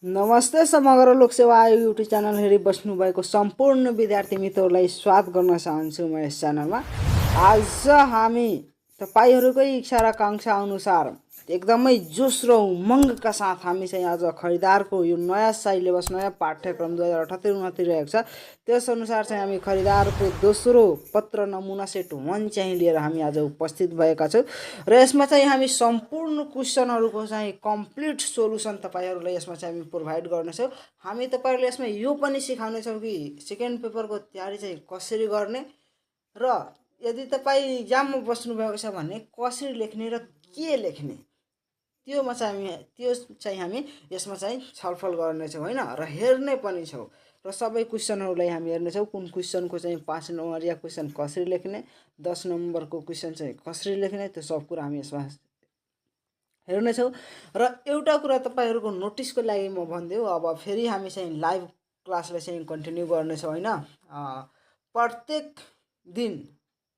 नमस्ते समग्र लोकसेवा आयोग युट्युब च्यानल हेरी बस्नुभएको सम्पूर्ण विद्यार्थी मित्रहरूलाई स्वागत गर्न चाहन्छु म यस च्यानलमा। आज हामी तपाईहरुकै इच्छा र आकांक्षा अनुसार एकदमै जोस र उमङ्गका साथ हामी चाहिँ आज खरिदारको यो नयाँ सिलेबस नयाँ पाठ्यक्रम 2078-69 रहेको छ। त्यस अनुसार चाहिँ हामी खरिदारको दोस्रो पत्र नमुना सेट 1 चाहिँ लिएर हामी आज उपस्थित भएका छौं र यसमा चाहिँ हामी सम्पूर्ण क्वेशनहरुको चाहिँ कम्प्लिट सोलुसन तपाईहरुलाई यसमा चाहिँ हामी प्रोभाइड गर्नेछौं। हामी तपाईहरुलाई यसमा यो पनि सिकाउने छौं कि सेकेन्ड पेपरको तयारी चाहिँ कसरी गर्ने र यदि तपाई एक्जाममा बस्नु भएको छ भने कसरी लेख्ने र के लेख्ने त्यो चाहिँ हामी यसमा चाहिँ छलफल गर्ने छौं हैन र हेर्ने पनि छौं र सबै क्वेशनहरुलाई हामी हेर्ने छौं। कुन क्वेशनको चाहिँ 5 नम्बरिया क्वेशन कसरी लेख्ने 10 नम्बरको क्वेशन चाहिँ कसरी लेख्ने त्यो सब कुरा हामी यसमा हेर्ने छौं। र एउटा कुरा तपाईहरुको नोटिसको लागि म भन्दिउ, अब फेरि हामी चाहिँ लाइभ क्लासलाई चाहिँ कन्टिन्यू गर्ने छौं हैन। प्रत्येक दिन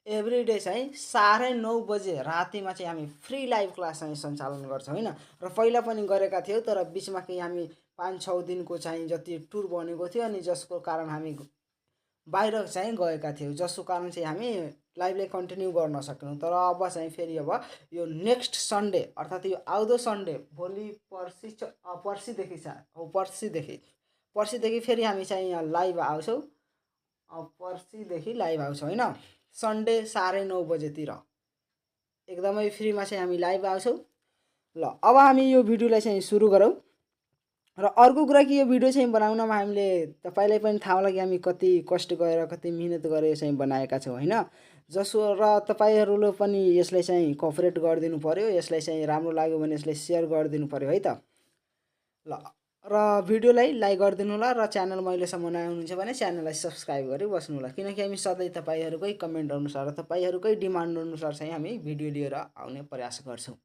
एभ्री डे चाहिँ 9:30 बजे रातिमा चाहिँ हामी फ्री लाइभ क्लास चाहिँ सञ्चालन गर्छौं हैन। र पहिला पनि गरेका थियौ तर बीचमा केही हामी 5-6 दिनको चाहिँ जति टुर बनेको थियो अनि जसको कारण हामी बाहिर चाहिँ गएका थियौ, जसको कारण चाहिँ हामी लाइभलाई कन्टिन्यू गर्न सकेनौं। तर अब चाहिँ फेरि अब यो नेक्स्ट सन्डे अर्थात यो आउँदो सन्डे भोलि पर्सिदेखि फेरि हामी चाहिँ यहाँ लाइभ आउँछौं। पर्सिदेखि लाइभ आउँछौं हैन, सन्डे 9:30 बजेतिर एकदमै फ्रीमा चाहिँ हामी लाइभ आउँछौं। ल अब हामी यो भिडियोलाई चाहिँ सुरु गरौँ। र अर्को कुरा कि यो भिडियो चाहिँ बनाउनमा हामीले तपाईलाई पनि थाहा होला कि हामी कति कष्ट गरेर कति मेहनत गरेर चाहिँ बनाएका छौं हैन। जसो र तपाईहरुले पनि यसलाई चाहिँ कोअपरेट गरिदिनु पर्यो, यसलाई चाहिँ राम्रो लाग्यो भने यसलाई शेयर गरिदिनु पर्यो है त। ल र भिडियोलाई लाइक गरिदिनु होला र च्यानल महिलेसम्म नयाँ हुनुहुन्छ भने च्यानललाई सब्स्क्राइब गरि बस्नु होला, किनकि हामी सधैँ तपाईहरुकै कमेन्ट अनुसार तपाईहरुकै डिमान्ड अनुसार चाहिँ हामी भिडियो लिएर आउने प्रयास गर्छौं।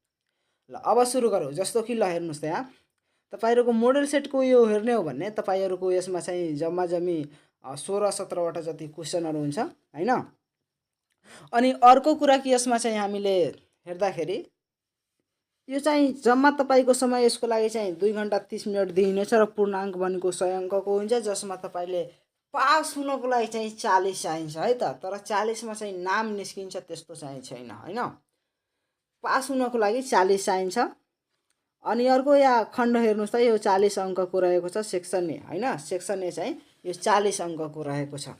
ल अब सुरु गरौँ। जस्तो कि ल हेर्नुस् त यहाँ तपाईहरुको मोडल सेटको यो हेर्ने हो भने तपाईहरुको यसमा चाहिँ जम्मा जम्मी 16-17 वटा जति क्वेशनहरु हुन्छ हैन। अनि अर्को कुरा कि यसमा चाहिँ हामीले हेर्दाखेरि यो चाहिँ जम्मा तपाईको समय यसको लागि चाहिँ 2 घण्टा 30 मिनेट दिइनेछ र पूर्णाङ्क भनेको 100 अङ्कको हुन्छ, जसमा तपाईले पास हुनको लागि चाहिँ 40 चाहिन्छ है त। तर 40 मा चाहिँ नाम निस्किन्छ त्यस्तो चाहिँ छैन हैन। पास हुनको लागि 40 चाहिन्छ। अनि अर्को यहाँ खण्ड हेर्नुस् त यो 40 अङ्कको रहेको छ सेक्सन ए हैन। सेक्सन ए चाहिँ यो 40 अङ्कको रहेको छ।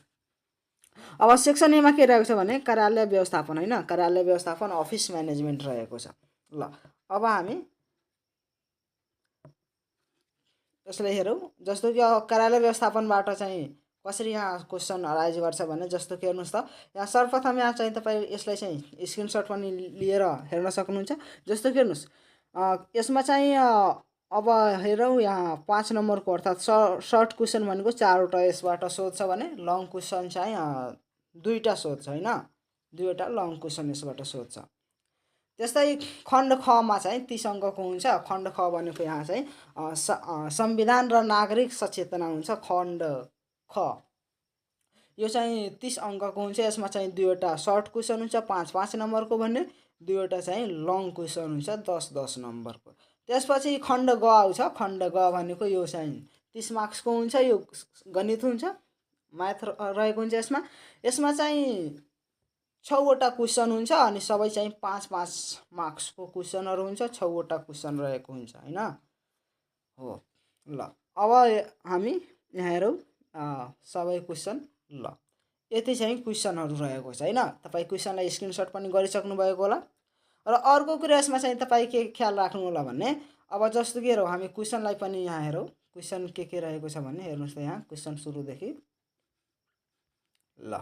अब सेक्सन ए मा के रहेको छ भने कार्यालय व्यवस्थापन हैन, कार्यालय व्यवस्थापन अफिस म्यानेजमेन्ट रहेको छ। ल अब हामी यसलाई हेरौं। जस्तो कि कार्यालय व्यवस्थापनबाट चाहिँ कसरी यहाँ क्वेशन अराइज गर्छ भने जस्तो कि हेर्नुस् त यहाँ सर्वप्रथम यहाँ चाहिँ तपाई यसलाई चाहिँ स्क्रिनशट पनि लिएर हेर्न सक्नुहुन्छ। जस्तो कि हेर्नुस् यसमा चाहिँ अब हेरौं यहाँ 5 नम्बरको अर्थात सर्ट क्वेशन भनेको 4 वटा यसबाट सोध्छ भने लङ क्वेशन चाहिँ 2टा सोध्छ हैन, 2वटा लङ क्वेशन यसबाट सोध्छ। त्यस्तै खण्ड ख मा चाहिँ 30 अङ्कको हुन्छ। खण्ड ख भनेको यहाँ चाहिँ संविधान र नागरिक सचेतना हुन्छ खण्ड ख, यो चाहिँ 30 अङ्कको हुन्छ। यसमा चाहिँ 2वटा सर्ट क्वेशन हुन्छ 5-5 नम्बरको भने 2वटा चाहिँ लङ क्वेशन हुन्छ 10-10 नम्बरको। त्यसपछि खण्ड ग आउँछ। खण्ड ग भनेको यो चाहिँ 30 मार्क्सको हुन्छ, यो गणित हुन्छ म्याथ रहेको हुन्छ। यसमा चाहिँ 6 वटा क्वेशन हुन्छ अनि सबै चाहिँ 5-5 मार्क्सको क्वेशनहरु हुन्छ, 6 वटा क्वेशन रहेको हुन्छ हैन हो। ल अब हामी यहाँ हेरौं सबै क्वेशन। ल यति चाहिँ क्वेशनहरु रहेको छ हैन। तपाई क्वेशनलाई स्क्रिनशट पनि गरिसक्नु भएको होला। र अर्को कुरा यसमा चाहिँ तपाई के ख्याल राख्नु होला भन्ने अब जस्तो कि हेरौं हामी क्वेशनलाई पनि यहाँ हेरौं क्वेशन के रहेको छ भन्ने हेर्नुस् त यहाँ क्वेशन सुरुदेखि। ल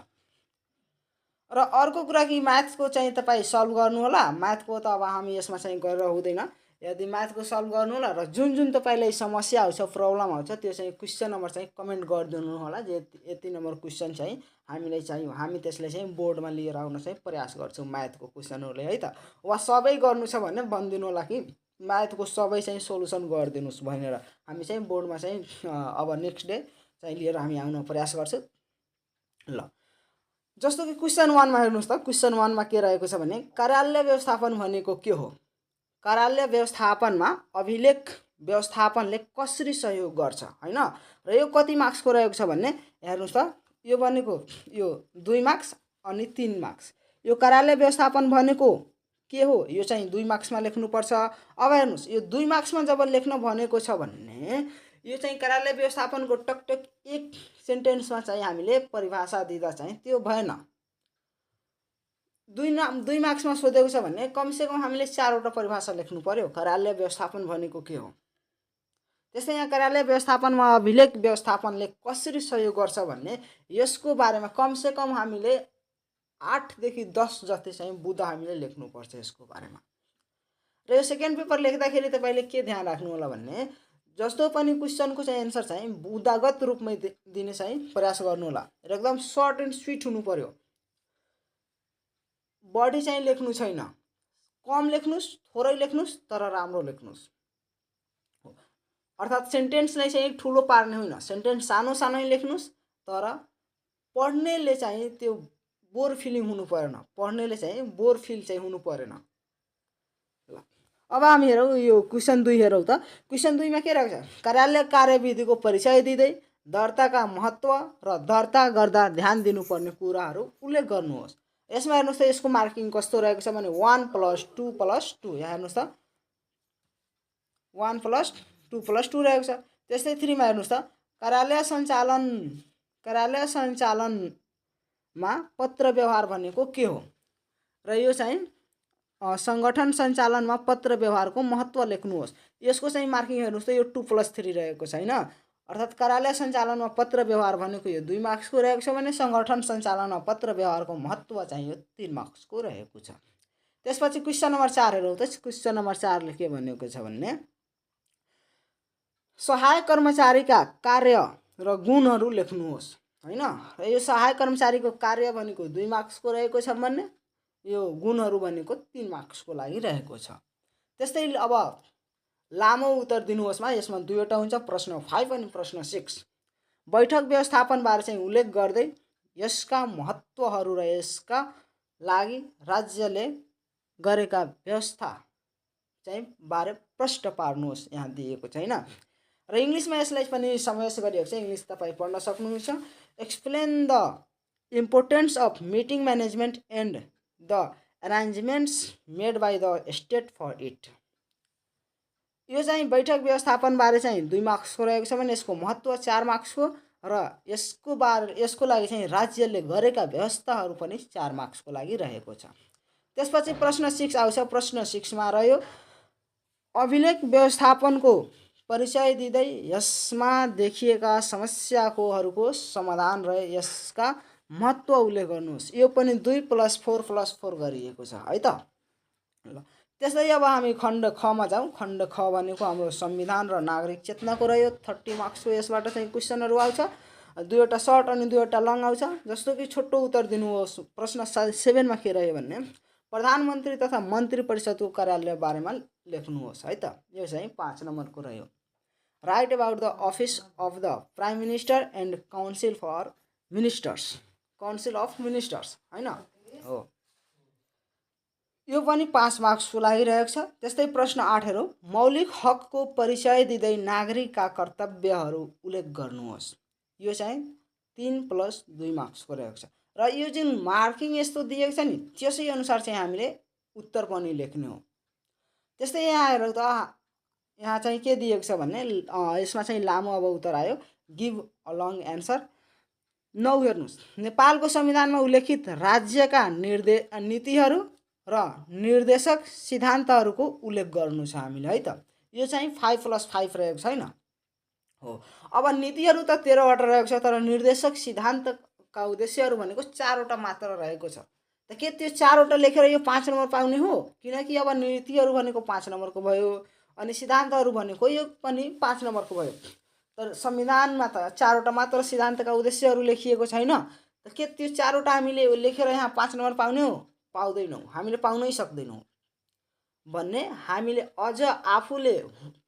र अर्को कुरा कि म्याथको चाहिँ तपाई सल्भ गर्नु होला। म्याथको त अब हामी यसमा चाहिँ गरेर हुँदैन। यदि म्याथको सल्भ गर्नु होला र जुन जुन तपाईलाई समस्या आउँछ प्रब्लम आउँछ त्यो चाहिँ क्वेशन नम्बर चाहिँ कमेन्ट गरिदिनु होला जे यति नम्बर क्वेशन चाहिँ हामीलाई चाहियो, हामी त्यसलाई चाहिँ बोर्डमा लिएर आउन चाहिँ प्रयास गर्छौं म्याथको क्वेशनहरुले है त। वा सबै गर्नु छ भने भन्दिनु होला कि म्याथको सबै चाहिँ सोलुसन गरिदिनुस् भनेर हामी चाहिँ बोर्डमा चाहिँ अब नेक्स्ट डे चाहिँ लिएर हामी आउन प्रयास गर्छौं। ल जस्तो कि क्वेशन 1 मा हेर्नुस् त क्वेशन 1 मा के रहेको छ भने कार्यालय व्यवस्थापन भनेको के हो। कार्यालय व्यवस्थापनमा अभिलेख व्यवस्थापनले कसरी सहयोग गर्छ हैन। र यो कति मार्क्सको रहेको छ भन्ने हेर्नुस् त, यो भनेको यो 2 मार्क्स अनि 3 मार्क्स। यो कार्यालय व्यवस्थापन भनेको के हो, यो चाहिँ 2 मार्क्समा लेख्नुपर्छ। अब हेर्नुस्, यो 2 मार्क्समा जब लेख्न भनेको छ भन्ने यो चाहिँ कार्यालय व्यवस्थापनको टकटक एक सेन्टेन्समा चाहिँ हामीले परिभाषा दिँदा चाहिँ त्यो भएन। 2 मार्क्समा सोधेको छ भने कमसेकम हामीले 4वटा परिभाषा लेख्नु पर्यो कार्यालय व्यवस्थापन भनेको के हो। त्यस्तै यहाँ कार्यालय व्यवस्थापनमा अभिलेख व्यवस्थापनले कसरी सहयोग गर्छ भन्ने यसको बारेमा कमसेकम हामीले 8 देखि 10 जति चाहिँ बुँदा हामीले लेख्नुपर्छ यसको बारेमा। र यो सेकेन्ड पेपर लेख्दाखेरि तपाईले के ध्यान राख्नु होला भन्ने जस्तो पनि क्वेशनको चाहिँ एन्सर चाहिँ बुँदागत रूपमै दिने चाहिँ प्रयास गर्नु होला र एकदम सर्ट एन्ड स्विट हुनु पर्यो। बढी चाहिँ लेख्नु छैन, कम लेख्नुस्, थोरै लेख्नुस् तर राम्रो लेख्नुस्। अर्थात् सेन्टेन्सलाई चाहिँ ठुलो पार्ने होइन, सेन्टेन्स सानो सानै लेख्नुस् तर पढ्नेले चाहिँ त्यो बोर फिलिङ हुनु परेन, पढ्नेले चाहिँ बोर फिल चाहिँ हुनु परेन। ल अब हामी हेरौँ यो क्वेशन 2 हेरौँ त। क्वेशन 2 मा के रहेको छ, कार्यालय कार्यविधिको परिचय दिँदै दर्ताका महत्त्व र दर्ता गर्दा ध्यान दिनुपर्ने कुराहरू उल्लेख गर्नुहोस्। यसमा हेर्नुस् त यसको मार्किङ कस्तो रहेको छ भने 1 + 2 + 2। यहाँ हेर्नुस् त 1 + 2 + 2 रहेको छ। त्यस्तै 3 मा हेर्नुस् त कार्यालय सञ्चालनमा पत्र व्यवहार भनेको के हो र यो चाहिँ संगठन सञ्चालनमा पत्र व्यवहारको महत्त्व लेख्नुहोस्। यसको चाहिँ मार्किङ हेर्नुस् त यो 2 + 3 रहेको छ हैन। अर्थात् कार्यालय सञ्चालनमा पत्र व्यवहार भनेको यो 2 मार्क्सको रहेको छ भने संगठन सञ्चालनमा पत्र व्यवहारको महत्त्व चाहिँ यो 3 मार्क्सको रहेको छ। त्यसपछि क्वेशन नम्बर 4 हेरौँ त। क्वेशन नम्बर 4 ले के भनेको छ भन्ने सहायक कर्मचारीका कार्य र गुणहरू लेख्नुहोस् हैन। र यो सहायक कर्मचारीको कार्य भनेको 2 मार्क्सको रहेको छ भन्ने यो गुणहरू भनेको 3 मार्क्सको लागि रहेको छ। त्यस्तै अब लामो उत्तर दिनुहोस्मा यसमा 2वटा हुन्छ, प्रश्न 5 अनि प्रश्न 6। बैठक व्यवस्थापन बारे चाहिँ उल्लेख गर्दै यसका महत्त्वहरू र यसका लागि राज्यले गरेका व्यवस्था चाहिँ बारे प्रश्न पार्नुहोस् यहाँ दिएको छ हैन। र इंग्लिशमा यसलाई पनि समावेश गरिएको छ, इंग्लिश तपाईं पढ्न सक्नुहुन्छ। Explain the importance of meeting management and the arrangements made by the state for it. यो चाहिँ बैठक व्यवस्थापन बारे चाहिँ 2 मार्क्सको रहेको छ भने यसको महत्त्व 4 मार्क्सको र यसको लागि चाहिँ राज्यले गरेका व्यवस्थाहरू पनि 4 मार्क्सको लागि रहेको छ। त्यसपछि प्रश्न 6 आउँछ। प्रश्न 6 मा रह्यो अभिलेख व्यवस्थापनको परिचय दिँदै यसमा देखिएका समस्याहरूको समाधान र यसका महत्त्व उल्लेख गर्नुहोस्। यो पनि 2 + 4 + 4 गरिएको छ है त। ल त्यसै अब हामी खण्ड ख मा जाउँ। खण्ड ख भनेको हाम्रो संविधान र नागरिक चेतनाको रह्यो। 30 मार्क्सको यसबाट चाहिँ क्वेशनहरू आउँछ, 2वटा सर्ट अनि 2वटा लङ आउँछ। जस्तो कि छोटो उत्तर दिनुहोस्। प्रश्न 7 मा के रह्यो भन्ने प्रधानमन्त्री तथा मन्त्री परिषदको कार्यालय बारेमा लेख्नुहोस् है त। यो चाहिँ 5 नम्बरको रह्यो। Right about the office of the prime minister and council for ministers, council of ministers हैन हो। यो पनि 5 मार्क्सको लागि रहेको छ। त्यस्तै प्रश्न 8 हेरौँ। मौलिक हकको परिचय दिँदै नागरिकका कर्तव्यहरू उल्लेख गर्नुहोस्। यो चाहिँ 3 + 2 मार्क्सको रहेको छ। र यो जुन मार्किङ यस्तो दिएको छ नि त्यसै अनुसार चाहिँ हामीले उत्तर पनि लेख्ने हो। त्यस्तै यहाँ हेरौँ त, यहाँ चाहिँ के दिएको छ भन्ने यसमा चाहिँ लामो अब उत्तर आयो। Give a long answer. 9 हेर्नुस्। नेपालको संविधानमा उल्लेखित राज्यका नीतिहरू र निर्देशक सिद्धान्तहरूको उल्लेख गर्नु छ हामीले है त। यो चाहिँ 5 + 5 रहेको छैन हो। अब नीतिहरू त 13वटा रहेको छ तर निर्देशक सिद्धान्तका उद्देश्यहरू भनेको 4वटा मात्र रहेको छ। त के त्यो 4वटा लेखेर यो 5 नम्बर पाउने हो? किनकि अब नीतिहरू भनेको 5 नम्बरको भयो अनि सिद्धान्तहरू भनेको यो पनि 5 नम्बरको भयो। तर संविधानमा त 4वटा मात्र सिद्धान्तका उद्देश्यहरू लेखिएको छैन। त के त्यो 4वटा हामीले लेखेर यहाँ 5 नम्बर पाउने हो? पाउँदैनौँ, हामीले पाउनै सक्दैनौँ भन्ने हामीले अझ आफूले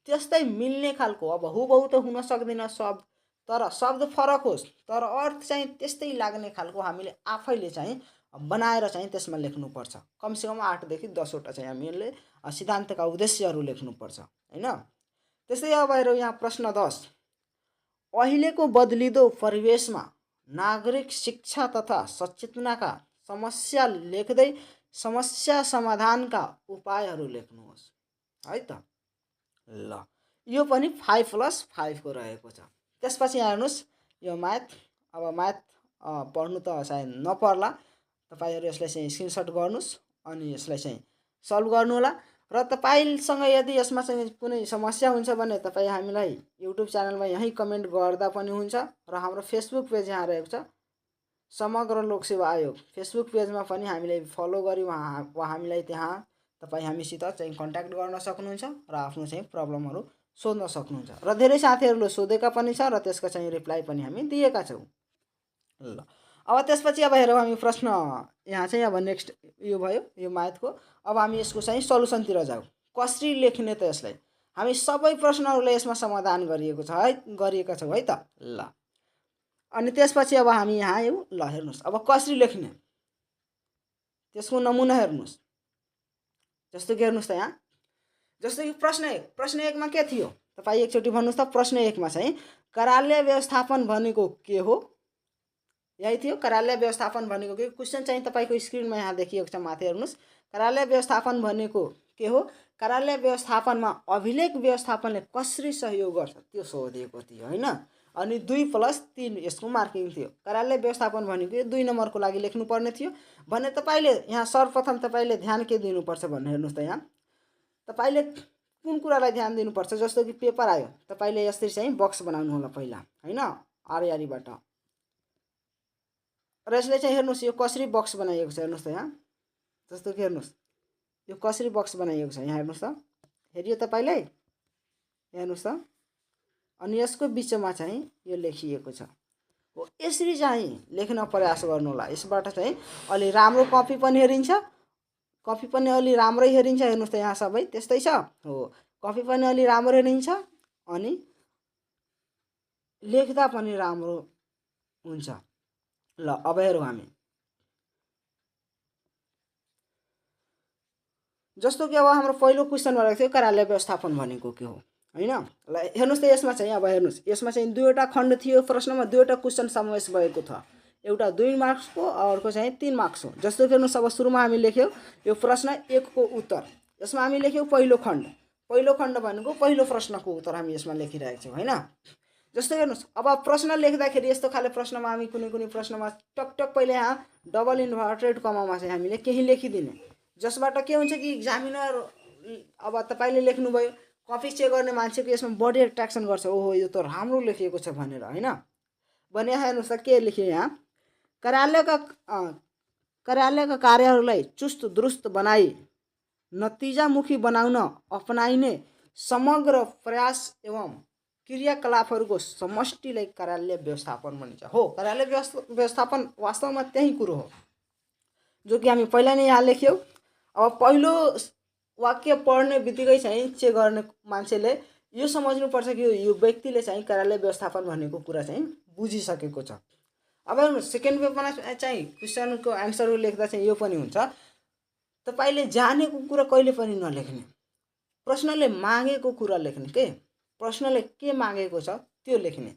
त्यस्तै मिल्ने खालको, अब हुबहु त हुन सक्दैन शब्द, तर शब्द फरक होस् तर अर्थ चाहिँ त्यस्तै लाग्ने खालको हामीले आफैले चाहिँ बनाएर चाहिँ त्यसमा लेख्नुपर्छ। कमसेकम 8 देखि 10वटा चाहिँ हामीले सिद्धान्तका उद्देश्यहरू लेख्नुपर्छ हैन। त्यस्तै अब हेरौँ यहाँ प्रश्न 10। अहिलेको बदलिदो परिवेशमा नागरिक शिक्षा तथा सचेतनाका समस्या लेख्दै समस्या समाधानका उपायहरू लेख्नुहोस् है त। ल यो पनि 5+5 को रहेको छ। त्यसपछि यहाँ हेर्नुहोस् यो म्याथ। अब म्याथ पढ्नु त सायद नपर्ला, तपाईहरु यसलाई चाहिँ स्क्रिनशट गर्नुस् अनि यसलाई चाहिँ सल्भ गर्नु होला। र तपाईसँग यदि यसमा चाहिँ कुनै समस्या हुन्छ भने तपाई हामीलाई युट्युब च्यानलमा यही कमेन्ट गर्दा पनि हुन्छ र हाम्रो फेसबुक पेज यहाँ रहेको छ समग्र लोकसेवा आयोग, फेसबुक पेजमा पनि हामीलाई फलो गरी हामीलाई त्यहाँ तपाई हामीसित चाहिँ कन्ट्याक्ट गर्न सक्नुहुन्छ र आफ्नो चाहिँ प्रब्लमहरु सोध्न सक्नुहुन्छ। र धेरै साथीहरुले सोधेका पनि छ र त्यसका चाहिँ रिप्लाई पनि हामी दिएका छौं। ल अब त्यसपछि अब हेरौँ हामी प्रश्न यहाँ चाहिँ अब नेक्स्ट यो भयो यो म्याथको। अब हामी यसको चाहिँ सल्युसनतिर जाऊ। कसरी लेख्ने त यसलाई? हामी सबै प्रश्नहरुले यसमा समाधान गरिएको छ है, गरिएका छौं है त। ल अनि त्यसपछि अब हामी यहाँ आयौं। ल हेर्नुस् अब कसरी लेख्ने त्यसको नमुना हेर्नुस्। जस्तो कि हेर्नुस् त यहाँ, जस्तो कि प्रश्न 1 मा के थियो तपाई एकचोटी भन्नुस् त। प्रश्न 1 मा चाहिँ कार्यालय व्यवस्थापन भनेको के हो? यही थियो कार्यालय व्यवस्थापन भनेको के। क्वेशन चाहिँ तपाईको स्क्रिनमा यहाँ देखिएको छ, माथि हेर्नुस्। कार्यालय व्यवस्थापन भनेको के हो? कार्यालय व्यवस्थापनमा अभिलेख व्यवस्थापनले कसरी सहयोग गर्छ त्यो सोधिएको थियो हैन। अनि 2+3 यसको मार्किङ थियो। कार्यालय व्यवस्थापन भनेको 2 नम्बरको लागि लेख्नु पर्ने थियो भने तपाईले यहाँ सर्वप्रथम तपाईले ध्यान के दिनुपर्छ भन्ने हेर्नुस् त। यहाँ तपाईले कुन कुरालाई ध्यान दिनुपर्छ? जस्तो कि पेपर आयो तपाईले यसरी चाहिँ बक्स बनाउनु होला पहिला हैन, आरी-आरीबाट। र यसले चाहिँ हेर्नुस् यो कसरी बक्स बनाइएको छ हेर्नुस् त। यहाँ जस्तो कि हेर्नुस् यो कसरी बक्स बनाइएको छ यहाँ हेर्नुस् त। हेरियो तपाईले हेर्नुस् त। अनि यसको बीचमा चाहिँ यो लेखिएको छ हो। यसरी चाहिँ लेख्न प्रयास गर्नु होला। यसबाट चाहिँ अलि राम्रो कपी पनि हेरिन्छ, कपी पनि अलि राम्रै हेरिन्छ। हेर्नुस् त यहाँ सबै त्यस्तै छ हो, कपी पनि अलि राम्रो हेरिन्छ अनि लेख्दा पनि राम्रो हुन्छ। ल अब हेरौँ हामी। जस्तो कि अब हाम्रो पहिलो क्वेशनमा रहेको थियो कार्यालय व्यवस्थापन भनेको के हो हैन। ल हेर्नुस् त यसमा चाहिँ अब हेर्नुस् यसमा चाहिँ दुईवटा खण्ड थियो प्रश्नमा, दुईवटा क्वेशन समावेश भएको छ। एउटा 2 मार्क्सको अर्को चाहिँ 3 मार्क्सको। जस्तो कि हेर्नुस् अब सुरुमा हामी लेख्यौ यो प्रश्न 1 को उत्तर। यसमा हामी लेख्यौ पहिलो खण्ड। पहिलो खण्ड भनेको पहिलो प्रश्नको उत्तर हामी यसमा लेखिरहेका छौं हैन। जस्तो हेर्नुस् अब प्रश्न लेख्दाखेरि यस्तो खाले प्रश्नमा हामी कुनै प्रश्नमा टक पहिले यहाँ डबल इन्भर्टेड कमामा चाहिँ हामीले केही लेखिदिने, जसबाट के हुन्छ कि एक्जामिनर अब तपाईले लेख्नुभयो कपी चेक गर्ने मान्छेको यसमा बडी एट्र्याक्सन गर्छ, ओहो यो त राम्रो लेखिएको छ भनेर हैन। भने हेर्नुस् त के लेख्यो यहाँ, कार्यालयका कार्यहरूलाई चुस्त दुरुस्त बनाई नतिजामुखी बनाउन अपनाइने समग्र प्रयास एवं क्रियाकलापहरूको समष्टिलाई कार्यालय व्यवस्थापन भनिन्छ। हो, कार्यालय व्यवस्थापन वास्तवमा त्यही कुरो हो जो कि हामी पहिला नै यहाँ लेख्यौ। अब पहिलो वाक्य पढ्ने बित्तिकै चाहिँ चेक गर्ने मान्छेले यो समझ्नुपर्छ कि यो व्यक्तिले चाहिँ कार्यालय व्यवस्थापन भनेको कुरा चाहिँ बुझिसकेको छ। अब हेर्नु सेकेन्ड पेपरमा चाहिँ क्वेशनको आन्सर लेख्दा चाहिँ यो पनि हुन्छ, तपाईले जानेको कुरा कहिले पनि नलेख्ने, प्रश्नले मागेको कुरा लेख्ने। के प्रश्नले के मागेको छ त्यो लेख्ने।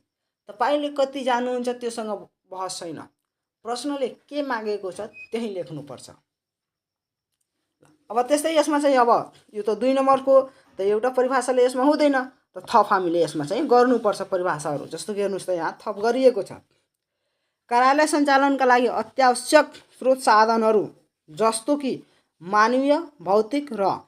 तपाईले कति जान्नुहुन्छ त्योसँग बहस छैन, प्रश्नले के मागेको छ त्यही लेख्नुपर्छ। अब त्यस्तै यसमा चाहिँ अब यो त 2 नम्बरको त एउटा परिभाषाले यसमा हुँदैन, त थप हामीले यसमा चाहिँ गर्नुपर्छ परिभाषाहरू। जस्तो कि हेर्नुस् त यहाँ थप गरिएको छ। कार्यालय सञ्चालनका लागि अत्यावश्यक स्रोत साधनहरू जस्तो कि मानवीय, भौतिक र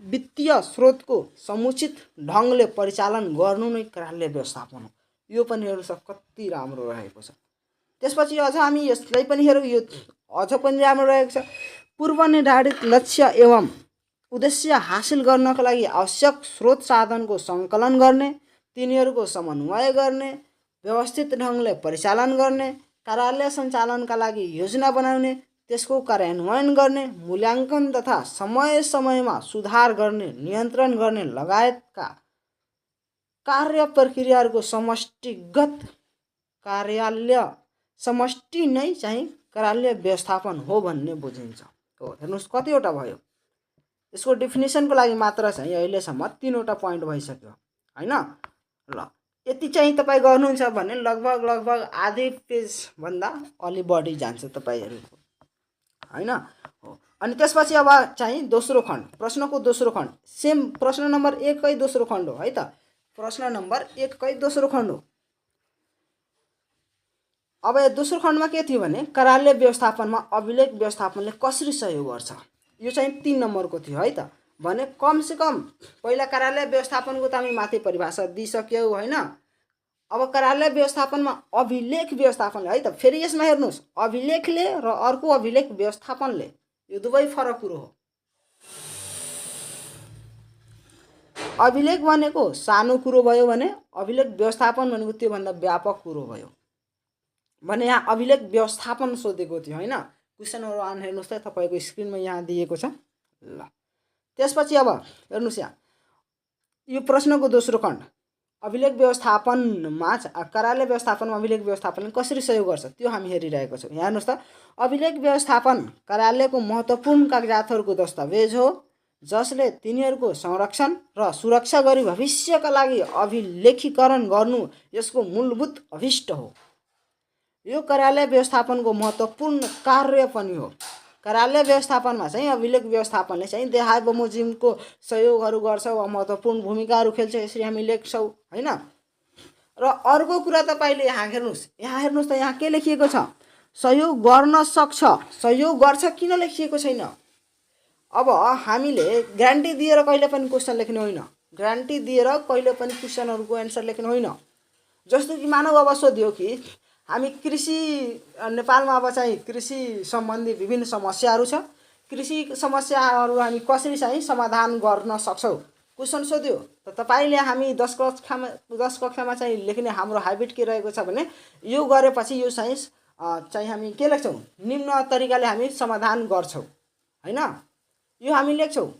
वित्तीय स्रोतको समुचित ढङ्गले परिचालन गर्नु नै कार्यालय व्यवस्थापन हो। यो पनि हेर्नुस् कति राम्रो रहेको छ। त्यसपछि अझ हामी यसलाई पनि हेरौँ, यो अझ पनि राम्रो रहेको छ। पूर्व निर्धारित लक्ष्य एवं उद्देश्य हासिल गर्नका लागि आवश्यक स्रोत साधनको सङ्कलन गर्ने, तिनीहरूको समन्वय गर्ने, व्यवस्थित ढङ्गले परिचालन गर्ने, कार्यालय सञ्चालनका लागि योजना बनाउने, त्यसको कार्यान्वयन गर्ने, मूल्याङ्कन तथा समय समयमा सुधार गर्ने, नियन्त्रण गर्ने लगायतका कार्य प्रक्रियाहरूको समष्टिगत कार्यालय समष्टि नै चाहिँ कार्यालय व्यवस्थापन हो भन्ने बुझिन्छ। हो, हेर्नुस् कतिवटा भयो। यसको डेफिनेसनको लागि मात्र चाहिँ अहिलेसम्म 3वटा पोइन्ट भइसक्यो। हैन। ल यति चाहिँ तपाईँ गर्नुहुन्छ भने लगभग आधै पेजभन्दा अलि बढी जान्छ तपाईँहरूको, हैन। हो, अनि त्यसपछि अब चाहिँ दोस्रो खण्ड, प्रश्नको दोस्रो खण्ड, सेम प्रश्न नम्बर 1 कै दोस्रो खण्ड हो है त। प्रश्न नम्बर 1 कै दोस्रो खण्ड हो। अब यो दोस्रो खण्डमा के थियो भने कार्यालय व्यवस्थापनमा अभिलेख व्यवस्थापनले कसरी सहयोग गर्छ, यो चाहिँ 3 नम्बरको थियो है त। भने कमसेकम पहिला कार्यालय व्यवस्थापनको त हामी माथि परिभाषा दिइसक्यौँ हैन। अब कार्यालय व्यवस्थापनमा अभिलेख व्यवस्थापनले है त, फेरि यसमा हेर्नुहोस्, अभिलेखले र अर्को अभिलेख व्यवस्थापनले यो दुवै फरक कुरो हो। अभिलेख भनेको सानो कुरो भयो भने अभिलेख व्यवस्थापन भनेको त्योभन्दा व्यापक कुरो भयो। भने यहाँ अभिलेख व्यवस्थापन सोधेको थियो हैन। क्वेसनहरु आन हेर्नुहोस् त तपाईको स्क्रिनमा यहाँ दिएको छ। ल त्यसपछि अब हेर्नुहोस् यहाँ यो प्रश्नको दोस्रो खण्ड, अभिलेख व्यवस्थापनमा कार्यालय व्यवस्थापनमा अभिलेख व्यवस्थापनले कसरी सहयोग गर्छ त्यो हामी हेरिरहेको छौँ। यहाँ हेर्नुहोस् त, अभिलेख व्यवस्थापन कार्यालयको महत्त्वपूर्ण कागजातहरूको दस्तावेज हो जसले तिनीहरूको संरक्षण र सुरक्षा गरी भविष्यका लागि अभिलेखीकरण गर्नु यसको मूलभूत अभिष्ट हो। यो कार्यालय व्यवस्थापनको महत्त्वपूर्ण कार्य पनि हो। कार्यालय व्यवस्थापनमा चाहिँ अभिलेख व्यवस्थापनले चाहिँ देहाय बमोजिमको सहयोगहरू गर्छ वा महत्त्वपूर्ण भूमिकाहरू खेल्छ, यसरी हामी लेख्छौँ हैन। र अर्को कुरा तपाईले यहाँ हेर्नुहोस् त, यहाँ के लेखिएको छ, सहयोग गर्न सक्छ, सहयोग गर्छ किन लेखिएको छैन। अब हामीले ग्यारेन्टी दिएर कहिले पनि क्वेसन लेख्ने होइन, ग्यारेन्टी दिएर कहिले पनि क्वेसनहरूको एन्सर लेख्ने होइन। जस्तो कि मानव अब सोध्यो कि हामी कृषि नेपालमा अब चाहिँ कृषि सम्बन्धी विभिन्न समस्याहरू छ, कृषि समस्याहरू हामी कसरी चाहिँ समाधान गर्न सक्छौँ क्वेसन सोध्यो। त तपाईले हामी 10 कक्षामा चाहिँ लेख्ने हाम्रो ह्याबिट के रहेको छ भने यो गरेपछि यो चाहिँ हामी के लेख्छौँ, निम्न तरिकाले हामी समाधान गर्छौँ हैन, यो हामी लेख्छौँ।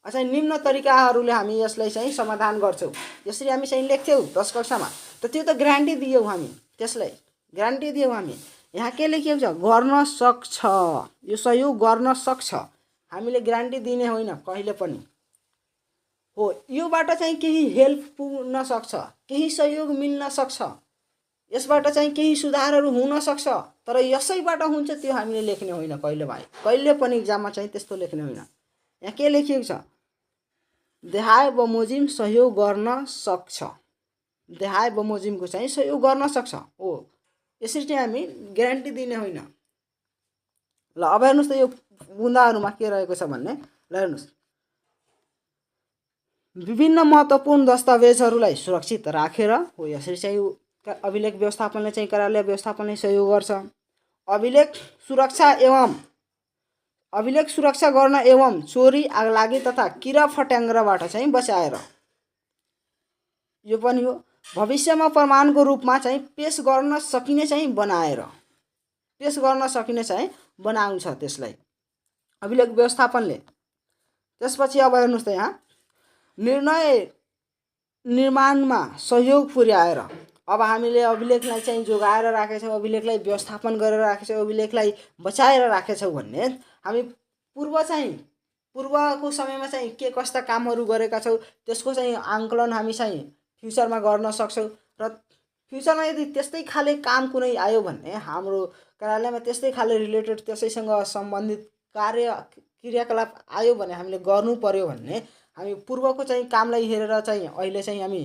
चाहिँ निम्न तरिकाहरूले हामी यसलाई चाहिँ समाधान गर्छौँ, यसरी हामी चाहिँ लेख्थ्यौँ 10 कक्षामा। त त्यो त ग्यारेन्टी दियौँ हामी, त्यसलाई ग्यारेन्टी दियौँ हामी। यहाँ के लेखिएको छ, गर्न सक्छ, यो सहयोग गर्न सक्छ, हामीले ग्यारेन्टी दिने होइन कहिले पनि हो। योबाट चाहिँ केही हेल्प पुग्न सक्छ, केही सहयोग मिल्न सक्छ, यसबाट चाहिँ केही सुधारहरू हुन सक्छ, तर यसैबाट हुन्छ त्यो हामीले लेख्ने होइन कहिले पनि एक्जाममा चाहिँ त्यस्तो लेख्ने होइन। यहाँ के लेखिएको छ, देहाय बमोजिम सहयोग गर्न सक्छ, देहाय बमोजिमको चाहिँ सहयोग गर्न सक्छ हो, यसरी चाहिँ हामी ग्यारेन्टी दिने होइन। ल अब हेर्नुहोस् त यो बुँदाहरूमा के रहेको छ भन्ने, ल हेर्नुहोस्, विभिन्न महत्त्वपूर्ण दस्तावेजहरूलाई सुरक्षित राखेर हो, यसरी चाहिँ अभिलेख व्यवस्थापनले चाहिँ कार्यालय व्यवस्थापनले सहयोग गर्छ। अभिलेख सुरक्षा गर्न एवं चोरी, आगलागी तथा किरा फट्याङ्ग्राबाट चाहिँ बचाएर, यो पनि हो। भविष्यमा प्रमाणको रूपमा चाहिँ पेश गर्न सकिने चाहिँ बनाउँछ त्यसलाई अभिलेख व्यवस्थापनले। त्यसपछि अब हेर्नुहोस् त, यहाँ निर्णय निर्माणमा सहयोग पुर्याएर, अब हामीले अभिलेखलाई चाहिँ जोगाएर राखेका छौँ, अभिलेखलाई व्यवस्थापन गरेर राखेका छौँ, अभिलेखलाई बचाएर राखेका छौँ भन्ने हामी पूर्वको समयमा चाहिँ के कस्ता कामहरू गरेका छौँ त्यसको चाहिँ आंकलन हामी चाहिँ फ्युचरमा गर्न सक्छौँ। र फ्युचरमा यदि त्यस्तै खाले काम कुनै आयो भने, हाम्रो कार्यालयमा त्यस्तै खाले रिलेटेड त्यसैसँग सम्बन्धित क्रियाकलाप आयो भने, हामीले गर्नु पर्यो भने हामी पूर्वको चाहिँ कामलाई हेरेर चाहिँ अहिले चाहिँ हामी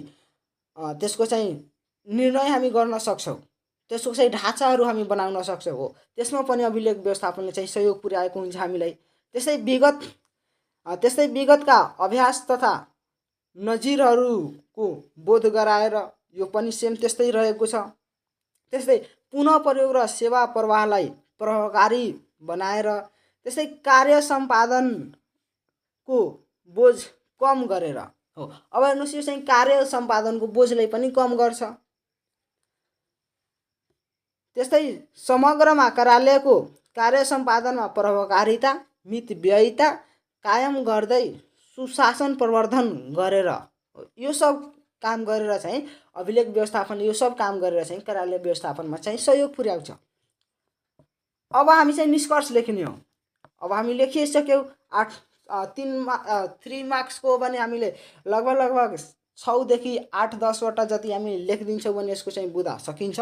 त्यसको चाहिँ निर्णय हामी गर्न सक्छौँ, त्यसको चाहिँ ढाँचाहरू हामी बनाउन सक्छौँ हो। त्यसमा पनि अभिलेख व्यवस्थापनले चाहिँ सहयोग पुर्याएको हुन्छ हामीलाई। त्यस्तै विगतका अभ्यास तथा नजिरहरूको बोध गराएर, यो पनि सेम त्यस्तै रहेको छ। त्यस्तै पुनः प्रयोग र सेवा प्रवाहलाई प्रभावकारी बनाएर, त्यस्तै कार्य सम्पादनको बोझ कम गरेर हो। अब हेर्नुहोस्, यो चाहिँ कार्य सम्पादनको बोझलाई पनि कम गर्छ। त्यस्तै समग्रमा कार्यालयको कार्य सम्पादनमा प्रभावकारिता, मितव्ययिता कायम गर्दै सुशासन प्रवर्धन गरेर, यो सब काम गरेर चाहिँ अभिलेख व्यवस्थापनले यो सब काम गरेर चाहिँ कार्यालय व्यवस्थापनमा चाहिँ सहयोग पुर्याउँछ। अब हामी चाहिँ निष्कर्ष लेख्ने हो। अब हामी लेखिसक्यौँ 3 मार्क्सको भने हामीले लगभग 6 देखि 8-10 वटा जति हामी लेखिदिन्छौँ भने यसको चाहिँ बुझा सकिन्छ।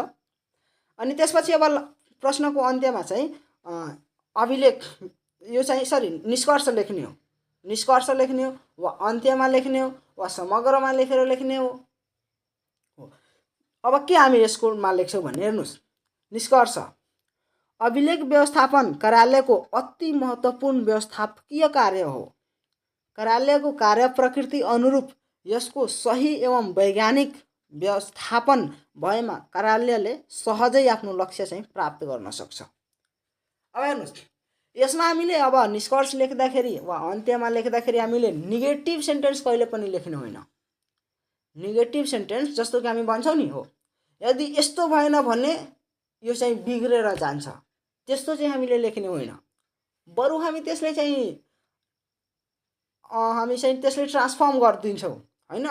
अनि त्यसपछि अब प्रश्नको अन्त्यमा चाहिँ अभिलेख यो चाहिँ निष्कर्ष लेख्ने हो। निष्कर्ष लेख्ने हो वा अन्त्यमा लेख्ने हो वा समग्रमा लेखेर लेख्ने हो। अब के हामी यसकोमा लेख्छौँ भने हेर्नुस्, निष्कर्ष अभिलेख व्यवस्थापन कार्यालयको अति महत्त्वपूर्ण व्यवस्थापकीय कार्य हो। कार्यालयको कार्य प्रकृति अनुरूप यसको सही एवं वैज्ञानिक व्यवस्थापन भएमा कार्यालयले सहजै आफ्नो लक्ष्य चाहिँ प्राप्त गर्न सक्छ। अब हेर्नुस्, यसमा हामीले अब निष्कर्ष लेख्दाखेरि वा अन्त्यमा लेख्दाखेरि हामीले नेगेटिभ सेन्टेन्स कहिले पनि लेख्नु होइन। नेगेटिभ सेन्टेन्स जस्तो कि हामी भन्छौँ नि, हो यदि यस्तो भएन भने यो चाहिँ बिग्रेर जान्छ, त्यस्तो चाहिँ हामीले लेख्ने होइन। बरु हामी त्यसले चाहिँ त्यसले ट्रान्सफर्म गरिदिन्छौँ होइन,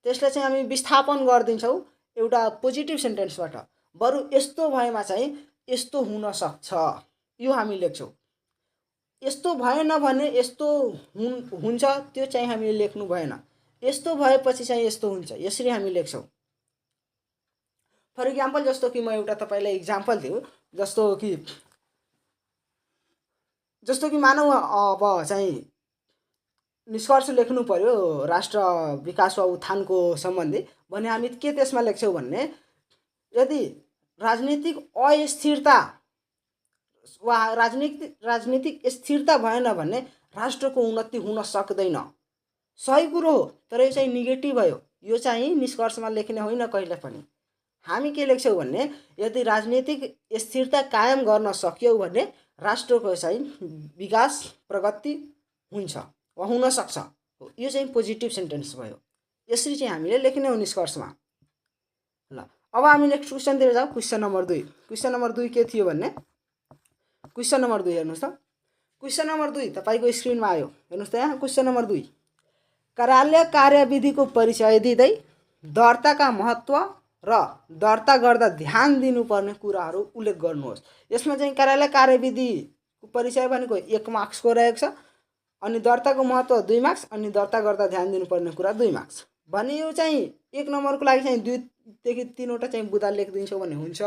त्यसले चाहिँ हामी विस्थापन गरिदिन्छौँ एउटा पोजिटिभ सेन्टेन्सबाट। बरु यस्तो भएमा चाहिँ यस्तो हुन सक्छ यो हामी लेख्छौँ। यस्तो भएन भने यस्तो हुन्छ त्यो चाहिँ हामीले लेख्नु भएन। यस्तो भएपछि चाहिँ यस्तो हुन्छ, यसरी हामी लेख्छौँ। फर इक्जाम्पल जस्तो कि म एउटा तपाईलाई इक्जाम्पल दिउँ, जस्तो कि मानौँ अब चाहिँ निष्कर्ष लेख्नु पर्यो राष्ट्र विकास वा उत्थानको सम्बन्धी भने हामी के त्यसमा लेख्छौँ भन्ने, यदि राजनीतिक अस्थिरता वा राजनीतिक स्थिरता भएन भने राष्ट्रको उन्नति हुन सक्दैन। सही कुरो हो, तर यो चाहिँ नेगेटिभ भयो। यो चाहिँ निष्कर्षमा लेख्ने होइन कहिले पनि। हामी के लेख्छौँ भने यदि राजनीतिक स्थिरता कायम गर्न सक्यौ भने राष्ट्रको चाहिँ विकास प्रगति हुन्छ वा हुन सक्छ। यो चाहिँ पोजिटिभ सेन्टेन्स भयो। यसरी चाहिँ हामीले लेख्ने हो निष्कर्षमा। ल अब हामी नेक्स्ट क्वेसनतिर जाउँ। Question number 2। क्वेसन नम्बर 2 के थियो भन्ने, क्वेसन नम्बर 2 हेर्नुहोस् त। क्वेसन नम्बर 2 तपाईको स्क्रिनमा आयो, हेर्नुहोस् त यहाँ। क्वेसन नम्बर 2 कार्यालय कार्यविधिको परिचय दिँदै दर्ताका महत्त्व र दर्ता गर्दा ध्यान दिनुपर्ने कुराहरू उल्लेख गर्नुहोस्। यसमा चाहिँ कार्यालय कार्यविधिको परिचय भनेको 1 मार्क्सको रहेको छ, अनि दर्ताको महत्त्व 2 मार्क्स, अनि दर्ता गर्दा ध्यान दिनुपर्ने कुरा 2 मार्क्स। भने यो चाहिँ 1 नम्बरको लागि चाहिँ 2 देखि 3 वटा चाहिँ बुदा लेखिदिन्छौँ भने हुन्छ।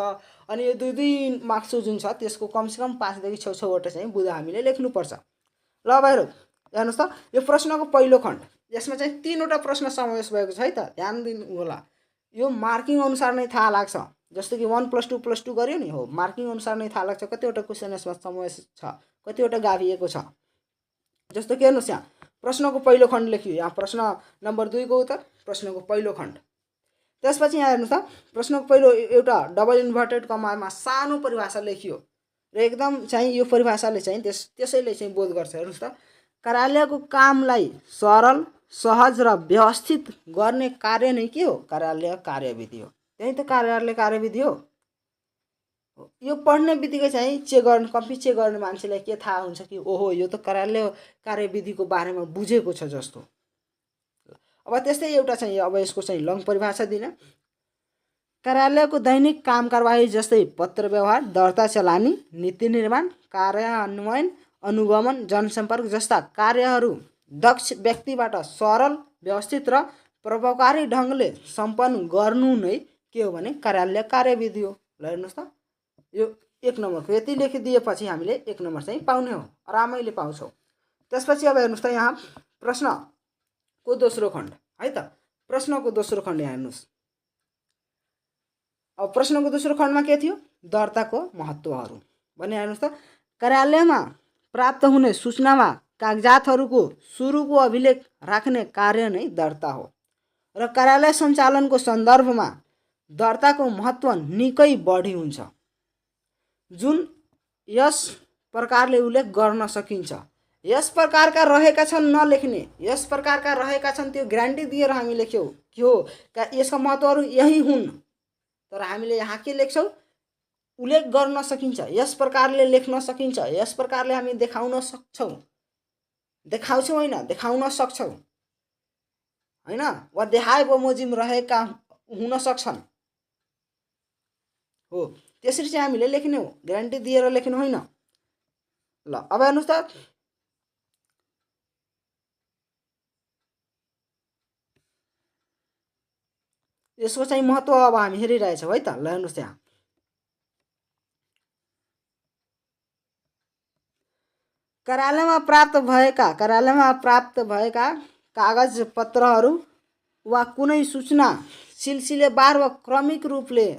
अनि यो 2 मार्क्स जुन छ त्यसको कमसेकम 5 देखि 6 वटा चाहिँ बुदा हामीले लेख्नुपर्छ। ल भाइहरू हेर्नुहोस् त, यो प्रश्नको पहिलो खण्ड, यसमा चाहिँ 3 वटा प्रश्न समावेश भएको छ है त, ध्यान दिनु होला। यो मार्किङ अनुसार नै थाहा लाग्छ। जस्तो कि 1 + 2 + 2 गर्यो नि, हो मार्किङ अनुसार नै थाहा लाग्छ कतिवटा क्वेसन यसमा समावेश छ, कतिवटा गाभिएको छ। जस्तो कि हेर्नुहोस् यहाँ प्रश्नको पहिलो खण्ड लेखियो, यहाँ प्रश्न नम्बर 2 को उत्तर प्रश्नको पहिलो खण्ड। त्यसपछि यहाँ हेर्नुहोस् त, प्रश्नको पहिलो एउटा डबल इन्भर्टेड कमामा सानो परिभाषा लेखियो र एकदम चाहिँ यो परिभाषाले चाहिँ त्यसैले चाहिँ बोध गर्छ। हेर्नुहोस् त, कार्यालयको कामलाई सरल सहज र व्यवस्थित गर्ने कार्य नै के हो? कार्यालय कार्यविधि हो। त्यही त कार्यालय कार्यविधि हो। यो पढ्ने बित्तिकै चाहिँ कम्प्लिट चेक गर्ने मान्छेलाई के थाहा हुन्छ कि ओहो यो त कार्यालय कार्यविधिको बारेमा बुझेको छ जस्तो। अब त्यस्तै एउटा चाहिँ अब यसको चाहिँ लङ परिभाषा दिने, कार्यालयको दैनिक काम कारबाही जस्तै पत्र व्यवहार, दर्ता चलानी, नीति निर्माण, कार्यान्वयन, अनुगमन, जनसम्पर्क जस्ता कार्यहरू दक्ष व्यक्तिबाट सरल व्यवस्थित र प्रभावकारी ढङ्गले सम्पन्न गर्नु नै के हो भने कार्यालय कार्यविधि हो। ल हेर्नुहोस् त, यो 1 नम्बरको यति लेखिदिएपछि हामीले 1 नम्बर चाहिँ पाउने हो, आरामैले पाउँछौँ। त्यसपछि अब हेर्नुहोस् त यहाँ प्रश्नको दोस्रो खण्ड है त, प्रश्नको दोस्रो खण्ड यहाँ हेर्नुहोस्। अब प्रश्नको दोस्रो खण्डमा के थियो? दर्ताको महत्त्वहरू भने हेर्नुहोस् त, कार्यालयमा प्राप्त हुने सूचनामा कागजातहरूको सुरुको अभिलेख राख्ने कार्य नै दर्ता हो र कार्यालय सञ्चालनको सन्दर्भमा दर्ताको महत्त्व निकै बढी हुन्छ, जुन यस प्रकारले उल्लेख गर्न सकिन्छ। यस प्रकारका रहेका छन् नलेख्ने, यस प्रकारका रहेका छन् त्यो ग्यारेन्टी दिएर हामी लेख्यौँ के हो यसका महत्त्वहरू यही हुन्, तर हामीले यहाँ के लेख्छौँ? उल्लेख गर्न सकिन्छ, यस प्रकारले लेख्न सकिन्छ, यस प्रकारले हामी देखाउन सक्छौँ, देखाउँछौँ होइन देखाउन सक्छौँ होइन, वा देखाए बमोजिम रहेका हुन सक्छन् हो। त्यसरी चाहिँ हामीले लेख्ने हो, ग्यारेन्टी दिएर लेख्नु होइन। ल अब हेर्नुहोस् त, यसको चाहिँ महत्त्व अब हामी हेरिरहेछौँ है त। ल हेर्नुहोस् त्यहाँ कार्यालयमा प्राप्त भएका कागजपत्रहरू वा कुनै सूचना सिलसिलेवार वा क्रमिक रूपले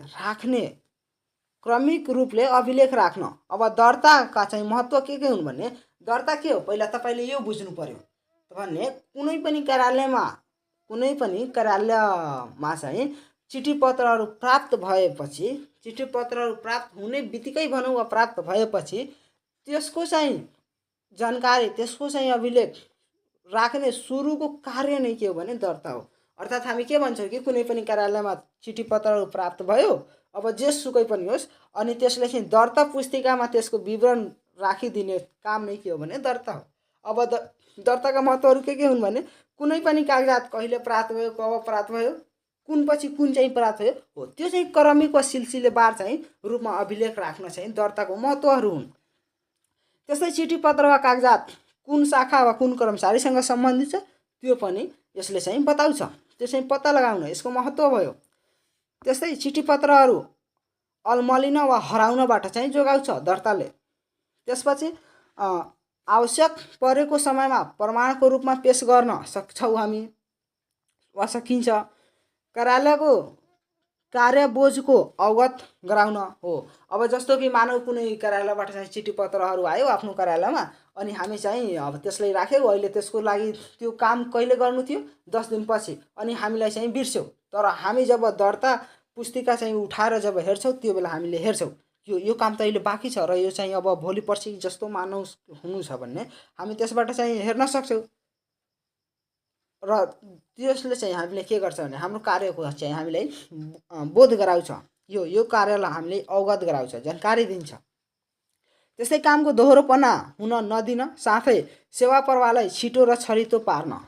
अभिलेख राख्न। अब दर्ताका चाहिँ महत्त्व के हुन् भने दर्ता के हो पहिला तपाईँले यो बुझ्नु पर्यो भने कुनै पनि कार्यालयमा चाहिँ चिठीपत्रहरू प्राप्त हुने बित्तिकै भनौँ वा प्राप्त भएपछि त्यसको चाहिँ जानकारी त्यसको चाहिँ अभिलेख राख्ने सुरुको कार्य नै के हो भने दर्ता हो। अर्थात् हामी के भन्छौँ कि कुनै पनि कार्यालयमा चिठीपत्रहरू प्राप्त भयो अब जेसुकै पनि होस् अनि त्यसले चाहिँ दर्ता पुस्तिकामा त्यसको विवरण राखिदिने काम नै के हो भने दर्ता हो। अब दर्ताका महत्त्वहरू के हुन् भने कुनै पनि कागजात कहिले प्राप्त भयो कब प्राप्त भयो कुन पछि कुन चाहिँ प्राप्त भयो हो त्यो चाहिँ क्रमिक वा सिलसिलेवार चाहिँ रूपमा अभिलेख राख्न चाहिँ दर्ताको महत्त्वहरू हुन्। त्यस्तै चिठीपत्र वा कागजात कुन शाखा वा कुन कर्मचारीसँग सम्बन्धित छ त्यो पनि यसले चाहिँ बताउँछ, त्यो चाहिँ पत्ता लगाउन यसको महत्त्व भयो। त्यस्तै चिठीपत्रहरू अलमलिन वा हराउनबाट चाहिँ जोगाउँछ दर्ताले। त्यसपछि आवश्यक परेको समयमा प्रमाणको रूपमा पेश गर्न सक्छौँ हामी वा सकिन्छ। कार्यालयको कार्यबोझको अवगत गराउन हो। अब जस्तो कि मानव कुनै कार्यालयबाट चाहिँ चिठीपत्रहरू आयो आफ्नो कार्यालयमा अनि हामी चाहिँ अब त्यसलाई राख्यौँ, अहिले त्यसको लागि त्यो काम कहिले गर्नु थियो 10 दिनपछि अनि हामीलाई चाहिँ बिर्स्यौँ। तर हामी जब दर्ता पुस्तिका चाहिँ उठाएर जब हेर्छौँ त्यो बेला हामीले हेर्छौँ यो काम त अहिले बाँकी छ र यो चाहिँ अब भोलि पर्सि जस्तो मानव हुनु छ भन्ने हामी त्यसबाट चाहिँ हेर्न सक्छौँ। र त्यसले चाहिँ हामीले के गर्छ भने हाम्रो कार्यको चाहिँ हामीलाई बोध गराउँछ, यो कार्यलाई हामीले अवगत गराउँछ, जानकारी दिन्छ। त्यस्तै कामको दोहोरोपना हुन नदिन, साथै सेवा प्रवाहलाई छिटो र छरितो पार्न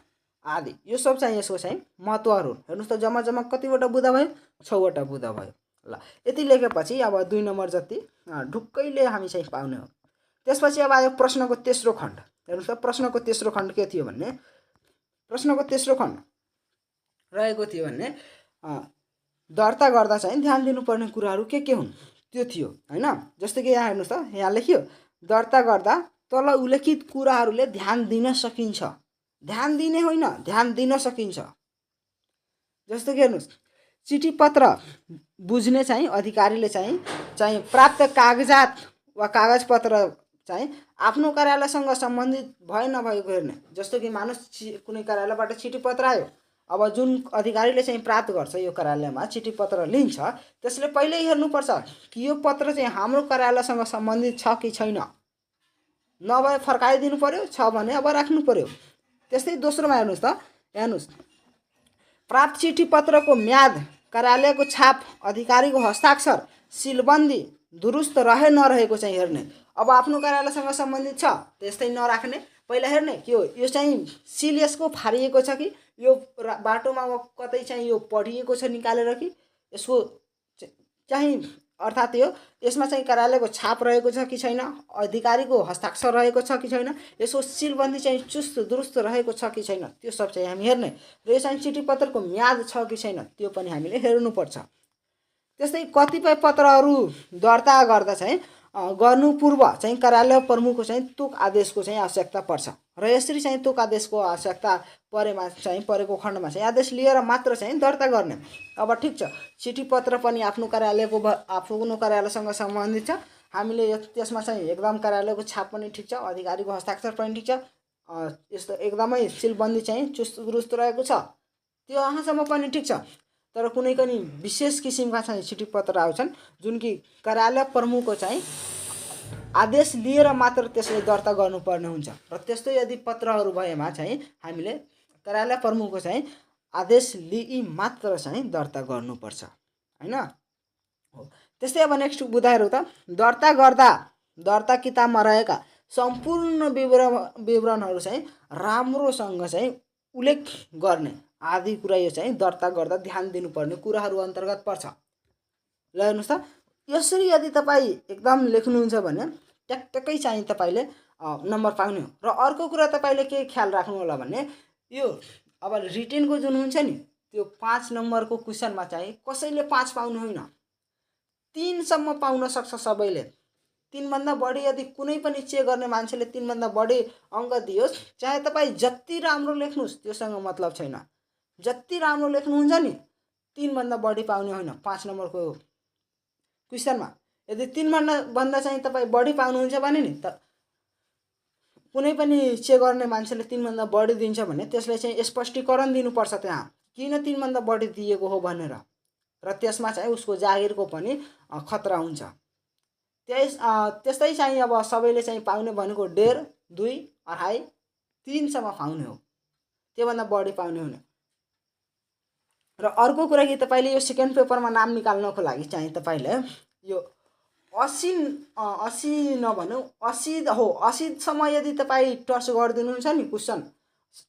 आदि यो सब चाहिँ यसको चाहिँ महत्त्वहरू। हेर्नुहोस् त जम्मा कतिवटा बुँदा भयो 6 वटा बुँदा भयो। ल यति लेखेपछि अब 2 नम्बर जति ढुक्कैले हामी चाहिँ पाउने हो। त्यसपछि अब आयो प्रश्नको तेस्रो खण्ड। हेर्नुहोस् त प्रश्नको तेस्रो खण्ड के थियो भने प्रश्नको तेस्रो खण्ड रहेको थियो भने दर्ता गर्दा चाहिँ ध्यान दिनुपर्ने कुराहरू के हुन् त्यो थियो हैन। जस्तो कि यहाँ हेर्नुहोस् त यहाँ लेखियो दर्ता गर्दा तल उल्लेखित कुराहरूले ध्यान दिन सकिन्छ, ध्यान दिने होइन ध्यान दिन सकिन्छ। जस्तो कि हेर्नुहोस् चिठीपत्र बुझ्ने चाहिँ अधिकारीले चाहिँ प्राप्त कागजात वा कागजपत्र चाहिँ आफ्नो कार्यालयसँग सम्बन्धित भए नभएको हेर्ने। जस्तो कि मानुस कुनै कार्यालयबाट चिठीपत्र आयो, अब जुन अधिकारीले चाहिँ प्राप्त गर्छ यो कार्यालयमा चिठीपत्र लिन्छ त्यसले पहिल्यै हेर्नुपर्छ कि यो पत्र चाहिँ हाम्रो कार्यालयसँग सम्बन्धित छ कि छैन, नभए फर्काइदिनु पर्यो, छ भने अब राख्नु पर्यो। त्यस्तै दोस्रोमा हेर्नुहोस् प्राप्त चिठीपत्रको म्याद, कार्यालयको छाप, अधिकारीको हस्ताक्षर, सिलबन्दी दुरुस्त रहे नरहेको चाहिँ हेर्ने। अब आफ्नो कार्यालयसँग सम्बन्धित छ त्यस्तै नराख्ने, पहिला हेर्ने के हो यो चाहिँ सिल यसको फारिएको छ कि यो बाटोमा कतै चाहिँ यो पढिएको छ निकालेर कि यसको चाहिँ अर्थात् यसमा चाहिँ कार्यालयको छाप रहेको छ कि छैन, अधिकारीको हस्ताक्षर रहेको छ कि छैन, यसको सिलबन्दी चाहिँ चुस्त दुरुस्त रहेको छ कि छैन त्यो सब चाहिँ हामी हेर्ने। र यो चाहिँ चिठीपत्रको म्याद छ कि छैन त्यो पनि हामीले हेर्नुपर्छ। त्यस्तै कतिपय पत्रहरू दर्ता गर्दा चाहिँ गर्नु पूर्व चाहिँ कार्यालय प्रमुखको चाहिँ तोक आदेशको चाहिँ आवश्यकता पर्छ र यसरी चाहिँ तोक आदेशको आवश्यकता परेको खण्डमा चाहिँ आदेश लिएर मात्र चाहिँ दर्ता गर्ने। अब ठिक छ चिठीपत्र पनि आफ्नो कार्यालयसँग सम्बन्धित छ, हामीले त्यसमा चाहिँ एकदम कार्यालयको छाप पनि ठिक छ, अधिकारीको हस्ताक्षर पनि ठिक छ, यस्तो एकदमै सिलबन्दी चाहिँ चुस्त दुरुस्त रहेको छ त्यो यहाँसम्म पनि ठिक छ। तर कुनै पनि विशेष किसिमका चाहिँ चिठीपत्र आउँछन् जुन कि कार्यालय प्रमुखको चाहिँ आदेश लिएर मात्र त्यसले दर्ता गर्नुपर्ने हुन्छ र त्यस्तो यदि पत्रहरू भएमा चाहिँ हामीले कार्यालय प्रमुखको चाहिँ आदेश लिई मात्र चाहिँ दर्ता गर्नुपर्छ हैन हो। त्यस्तै अब नेक्स्ट बुँदा हेरौँ त दर्ता गर्दा दर्ता किताबमा रहेका सम्पूर्ण विवरणहरू चाहिँ राम्रोसँग चाहिँ उल्लेख गर्ने आदि कुरा यो चाहिँ दर्ता गर्दा ध्यान दिनुपर्ने कुराहरू अन्तर्गत पर्छ। ल हेर्नुहोस् त यसरी यदि तपाईँ एकदम लेख्नुहुन्छ भने ट्याक्कै चाहिँ तपाईँले नम्बर पाउने हो। र अर्को कुरा तपाईँले के ख्याल राख्नु होला भने यो अब रिटेनको जुन हुन्छ नि त्यो 5 नम्बरको क्वेसनमा चाहिँ कसैले 5 पाउनु होइन, 3 सम्म पाउन सक्छ सबैले। 3 भन्दा बढी यदि कुनै पनि चेक गर्ने मान्छेले 3 भन्दा बढी अङ्क दियोस्, चाहे तपाईँ जति राम्रो लेख्नुहोस् त्योसँग मतलब छैन। जति राम्रो लेख्नुहुन्छ नि 3 भन्दा बढी पाउने होइन 5 नम्बरको क्वेसनमा। यदि 3 भन्दा चाहिँ तपाईँ बढी पाउनुहुन्छ भने नि त कुनै पनि चेक गर्ने मान्छेले 3 भन्दा बढी दिन्छ भने त्यसलाई चाहिँ स्पष्टीकरण दिनुपर्छ त्यहाँ किन 3 भन्दा बढी दिएको हो भनेर, र त्यसमा चाहिँ उसको जागिरको पनि खतरा हुन्छ। त्यस्तै चाहिँ अब सबैले चाहिँ पाउने भनेको 1.5, 2, 2.5, 3 सम्म पाउने हो, त्योभन्दा बढी पाउने हुने। र अर्को कुरा कि तपाईँले यो सेकेन्ड पेपरमा नाम निकाल्नको लागि चाहिँ तपाईँले यो 80 नभनौँ 80 हो 80 सम्म यदि तपाईँ टच गरिदिनुहुन्छ नि क्वेसन,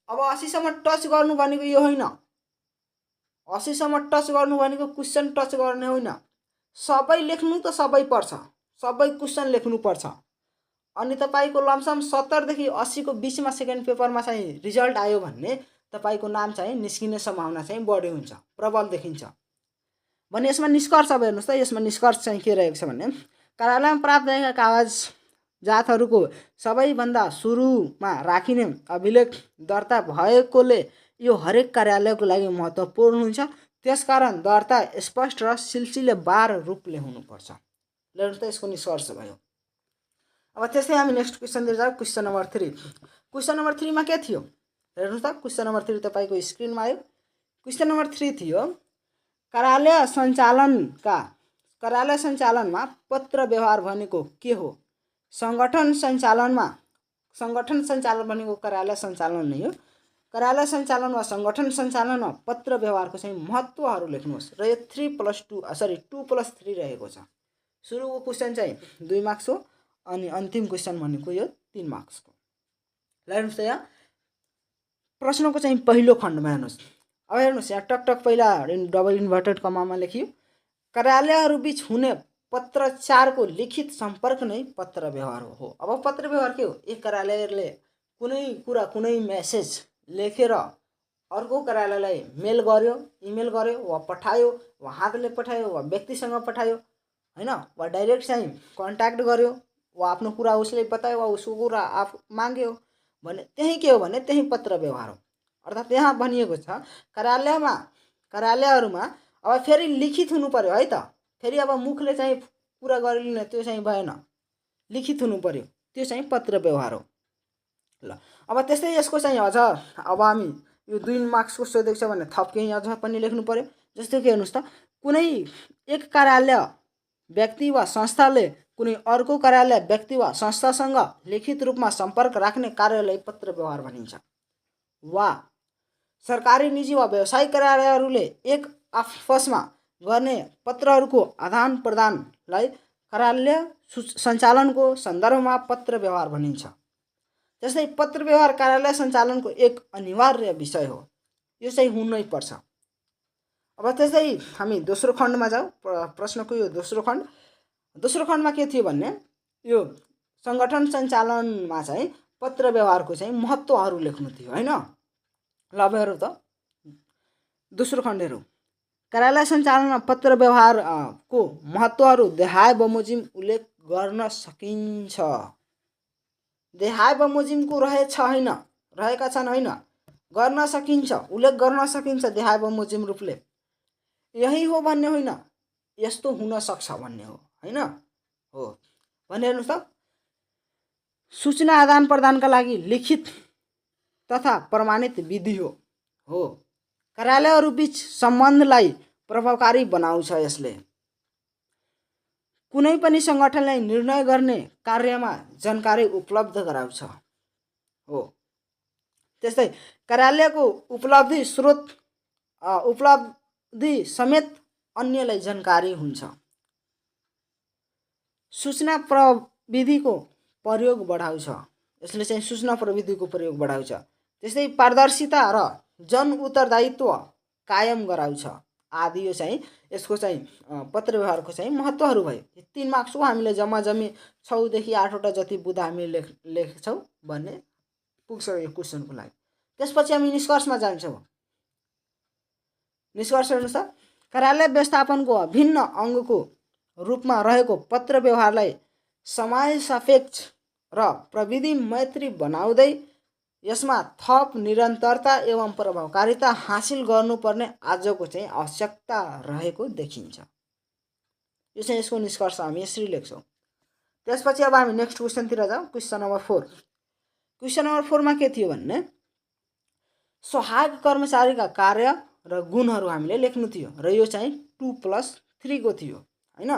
अब 80 सम्म टच गर्नु भनेको यो होइन, 80 सम्म टच गर्नु भनेको क्वेसन टच गर्ने होइन, सबै लेख्नु त सबै पर्छ, सबै क्वेसन लेख्नुपर्छ। अनि तपाईँको लमसम 70 देखि 80 को बिचमा सेकेन्ड पेपरमा चाहिँ रिजल्ट आयो भने तपाईँको नाम चाहिँ निस्किने सम्भावना चाहिँ बढी हुन्छ, प्रबल देखिन्छ। भने यसमा निष्कर्ष अब हेर्नुहोस् त, यसमा निष्कर्ष चाहिँ के रहेको छ भने कार्यालयमा प्राप्त भएका कागजातहरूको सबैभन्दा सुरुमा राखिने अभिलेख दर्ता भएकोले यो हरेक कार्यालयको लागि महत्त्वपूर्ण हुन्छ। त्यसकारण दर्ता स्पष्ट र सिलसिलेवार रूपले हुनुपर्छ। हेर्नुहोस् त यसको निष्कर्ष भयो। अब त्यस्तै हामी नेक्स्ट क्वेसनतिर जाउँ। Question number 3। क्वेसन नम्बर 3 मा के थियो हेर्नुहोस् त। क्वेसन नम्बर 3 तपाईँको स्क्रिनमा आयो। क्वेसन नम्बर 3 थियो कार्यालय सञ्चालनमा पत्र व्यवहार भनेको के हो? संगठन सञ्चालन भनेको कार्यालय सञ्चालन नै हो। कार्यालय सञ्चालन वा संगठन सञ्चालनमा पत्र व्यवहारको चाहिँ महत्त्वहरू लेख्नुहोस्। र यो 2+3 रहेको छ। सुरुको क्वेसन चाहिँ 2 मार्क्स हो अनि अन्तिम क्वेसन भनेको यो 3 मार्क्सको। ल हेर्नुहोस् त यहाँ प्रश्नको चाहिँ पहिलो खण्डमा हेर्नुहोस्। अब हेर्नुहोस् यहाँ टकटक पहिला डबल इन्भर्टेड कमामा लेखियो कार्यालयहरू बीच हुने पत्रचार को लिखित सम्पर्क नै पत्र व्यवहार हो। अब पत्र व्यवहार के हो? एक कार्यालयले कुनै कुरा कुनै मेसेज लेखेर अर्को कार्यालयलाई मेल गर्यो, इमेल गर्यो वा पठायो वा हातले पठायो वा व्यक्तिसँग पठायो हैन, वा डाइरेक्ट चाहिँ कन्ट्याक्ट गर्यो वा आफ्नो कुरा उसले बतायो वा उसको कुरा आफू माग्यो भने त्यही के हो भने त्यही पत्र व्यवहार हो। अर्थात् यहाँ भनिएको छ कार्यालयहरूमा अब फेरि लिखित हुनु पर्यो है त। फेरि अब मुखले चाहिँ कुरा गरिने त्यो चाहिँ भएन, लिखित हुनु पर्यो, त्यो चाहिँ पत्र व्यवहार हो। ल अब त्यस्तै यसको चाहिँ अझ अब हामी यो 2 मार्क्सको सोधेको छ भने थप केही अझ पनि लेख्नु पर्यो। जस्तो कि हेर्नुहोस् त, कुनै एक कार्यालय व्यक्ति वा संस्थाले कुनै अर्को कार्यालय व्यक्ति वा संस्थासँग लिखित रूपमा सम्पर्क राख्ने कार्यलाई पत्र व्यवहार भनिन्छ। वा सरकारी, निजी वा व्यवसायिक कार्यालयहरूले एक आपसमा गर्ने पत्रहरूको आदान प्रदानलाई कार्यालय सञ्चालनको सन्दर्भमा पत्र व्यवहार भनिन्छ। जस्तै पत्र व्यवहार कार्यालय सञ्चालनको एक अनिवार्य विषय हो, यो चाहिँ हुनै पर्छ। अब त्यस्तै हामी दोस्रो खण्डमा जाउँ। प्रश्नको यो दोस्रो खण्डमा के थियो भन्ने यो संगठन सञ्चालनमा चाहिँ पत्र व्यवहारको चाहिँ महत्त्वहरू लेख्नु थियो हैन। ल अब हेरौँ त दोस्रो खण्ड हेरौँ। कार्यालय सञ्चालनमा पत्र व्यवहार को महत्त्वहरू देहाय बमोजिम उल्लेख गर्न सकिन्छ। देहाय बमोजिमको रहेका छन् हैन, गर्न सकिन्छ, उल्लेख गर्न सकिन्छ देहाय बमोजिम रूपले। यही हो भन्ने होइन, यस्तो हुन सक्छ भन्ने हो हैन हो भने हेर्नुहोस् त। सूचना आदान प्रदानका लागि लिखित तथा प्रमाणित विधि हो। कार्यालयहरू बीच सम्बन्धलाई प्रभावकारी बनाउँछ। यसले कुनै पनि संगठनलाई निर्णय गर्ने कार्यमा जानकारी उपलब्ध गराउँछ हो। त्यस्तै कार्यालयको उपलब्धि समेत अन्यलाई जानकारी हुन्छ। सूचना प्रविधिको प्रयोग बढाउँछ। यसले चाहिँ सूचना प्रविधिको प्रयोग बढाउँछ। त्यस्तै पारदर्शिता र जन उत्तरदायित्व कायम गराउँछ आदि। यो चाहिँ यसको चाहिँ पत्र व्यवहारको चाहिँ महत्त्वहरू भयो। 3 मार्क्सको हामीले जम्मा 6 देखि 8 जति बुँदा हामीले लेख्छौँ भन्ने पुग्छ यो क्वेसनको लागि। त्यसपछि हामी निष्कर्षमा जान्छौँ। निष्कर्ष हेर्नुहोस् त, कार्यालय व्यवस्थापनको भिन्न अङ्गको रूपमा रहेको पत्र व्यवहारलाई समय सापेक्ष र प्रविधि मैत्री बनाउँदै यसमा थप निरन्तरता एवं प्रभावकारिता हासिल गर्नुपर्ने आजको चाहिँ आवश्यकता रहेको देखिन्छ। यो चाहिँ यसको निष्कर्ष हामी यसरी लेख्छौँ। त्यसपछि अब हामी नेक्स्ट क्वेसनतिर जाउँ। Question number 4। क्वेसन नम्बर 4 मा के थियो भन्ने सहायक कर्मचारीका कार्य र गुणहरू हामीले लेख्नु थियो र यो चाहिँ 2+3 को थियो हैन,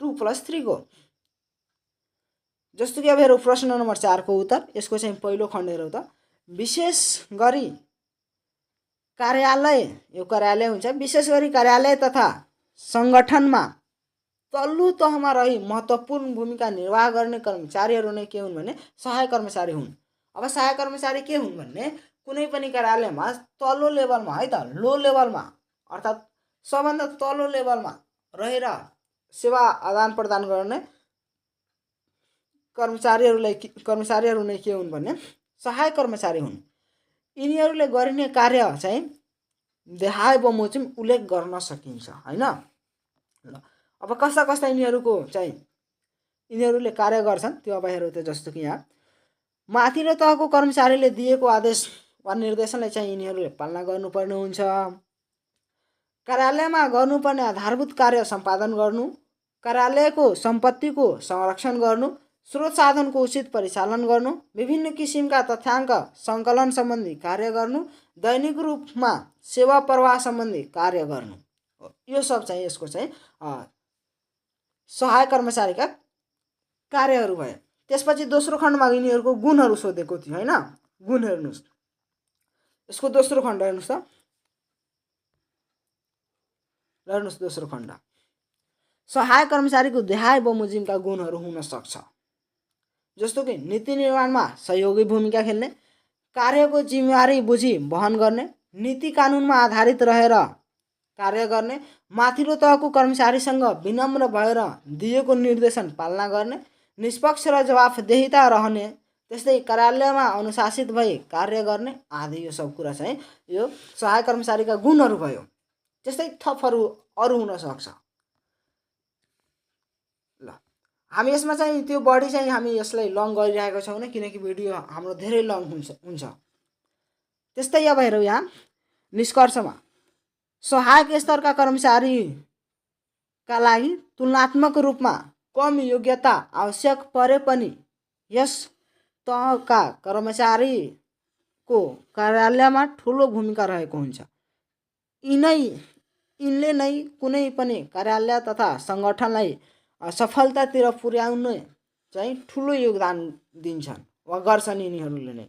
2+3 को। जस्तो कि अब हेरौँ प्रश्न नम्बर 4 को उत्तर। यसको चाहिँ पहिलो खण्ड हेरौँ त। विशेष गरी कार्यालय, यो कार्यालय हुन्छ, विशेष गरी कार्यालय तथा सङ्गठनमा तल्लो तहमा रही महत्त्वपूर्ण भूमिका निर्वाह गर्ने कर्मचारीहरू नै के हुन् भने सहायक कर्मचारी हुन्। अब सहायक कर्मचारी के हुन् भन्ने कुनै पनि कार्यालयमा तल्लो लेभलमा है त, लो लेभलमा अर्थात् सबभन्दा तल्लो लेभलमा रहेर सेवा आदान प्रदान गर्ने कर्मचारीहरू नै के हुन् भने सहायक कर्मचारी हुन्। यिनीहरूले गरिने कार्य चाहिँ देहाय बमोजिम उल्लेख गर्न सकिन्छ हैन। ल अब कस्ता कस्ता यिनीहरूले कार्य गर्छन् त्यो अब हेरौँ त। जस्तो कि यहाँ माथिल्लो तहको कर्मचारीले दिएको आदेश वा निर्देशनलाई चाहिँ यिनीहरूले पालना गर्नुपर्ने हुन्छ। कार्यालयमा गर्नुपर्ने आधारभूत कार्य सम्पादन गर्नु, कार्यालयको सम्पत्तिको संरक्षण गर्नु, स्रोत साधनको उचित परिचालन गर्नु, विभिन्न किसिमका तथ्याङ्क सङ्कलन सम्बन्धी कार्य गर्नु, दैनिक रूपमा सेवा प्रवाह सम्बन्धी कार्य गर्नु। यो सब चाहिँ यसको चाहिँ सहायक कर्मचारीका कार्यहरू भए। त्यसपछि दोस्रो खण्डमा यिनीहरूको गुणहरू सोधेको थियो हैन। गुण हेर्नुहोस्, यसको दोस्रो खण्ड हेर्नुहोस् त। हेर्नुहोस् दोस्रो खण्ड, सहायक कर्मचारीको देहाय बमोजिमका गुणहरू हुन सक्छ। जस्तो कि नीति निर्माणमा सहयोगी भूमिका खेल्ने, कार्यको जिम्मेवारी बुझी वहन गर्ने, नीति कानुनमा आधारित रहेर कार्य गर्ने, माथिल्लो तहको कर्मचारीसँग विनम्र भएर दिएको निर्देशन पालना गर्ने, निष्पक्ष र जवाफदेहिता रहने, त्यस्तै कार्यालयमा अनुशासित भई कार्य गर्ने आदि। यो सब कुरा चाहिँ यो सहायक कर्मचारीका गुणहरू भयो। त्यस्तै थपहरू अरू हुन सक्छ। ल हामी यसमा चाहिँ त्यो बढी चाहिँ हामी यसलाई लङ गरिरहेको छौँ किनकि भिडियो हाम्रो धेरै लङ हुन्छ। त्यस्तै अब हेरौँ यहाँ निष्कर्षमा, सहायक स्तरका कर्मचारीका लागि तुलनात्मक रूपमा कम योग्यता आवश्यक परे पनि यस तहका कर्मचारीको कार्यालयमा ठुलो भूमिका रहेको हुन्छ। यिनले नै कुनै पनि कार्यालय तथा सङ्गठनलाई सफलतातिर पुर्याउन चाहिँ ठुलो योगदान दिन्छन् वा गर्छन् यिनीहरूले नै।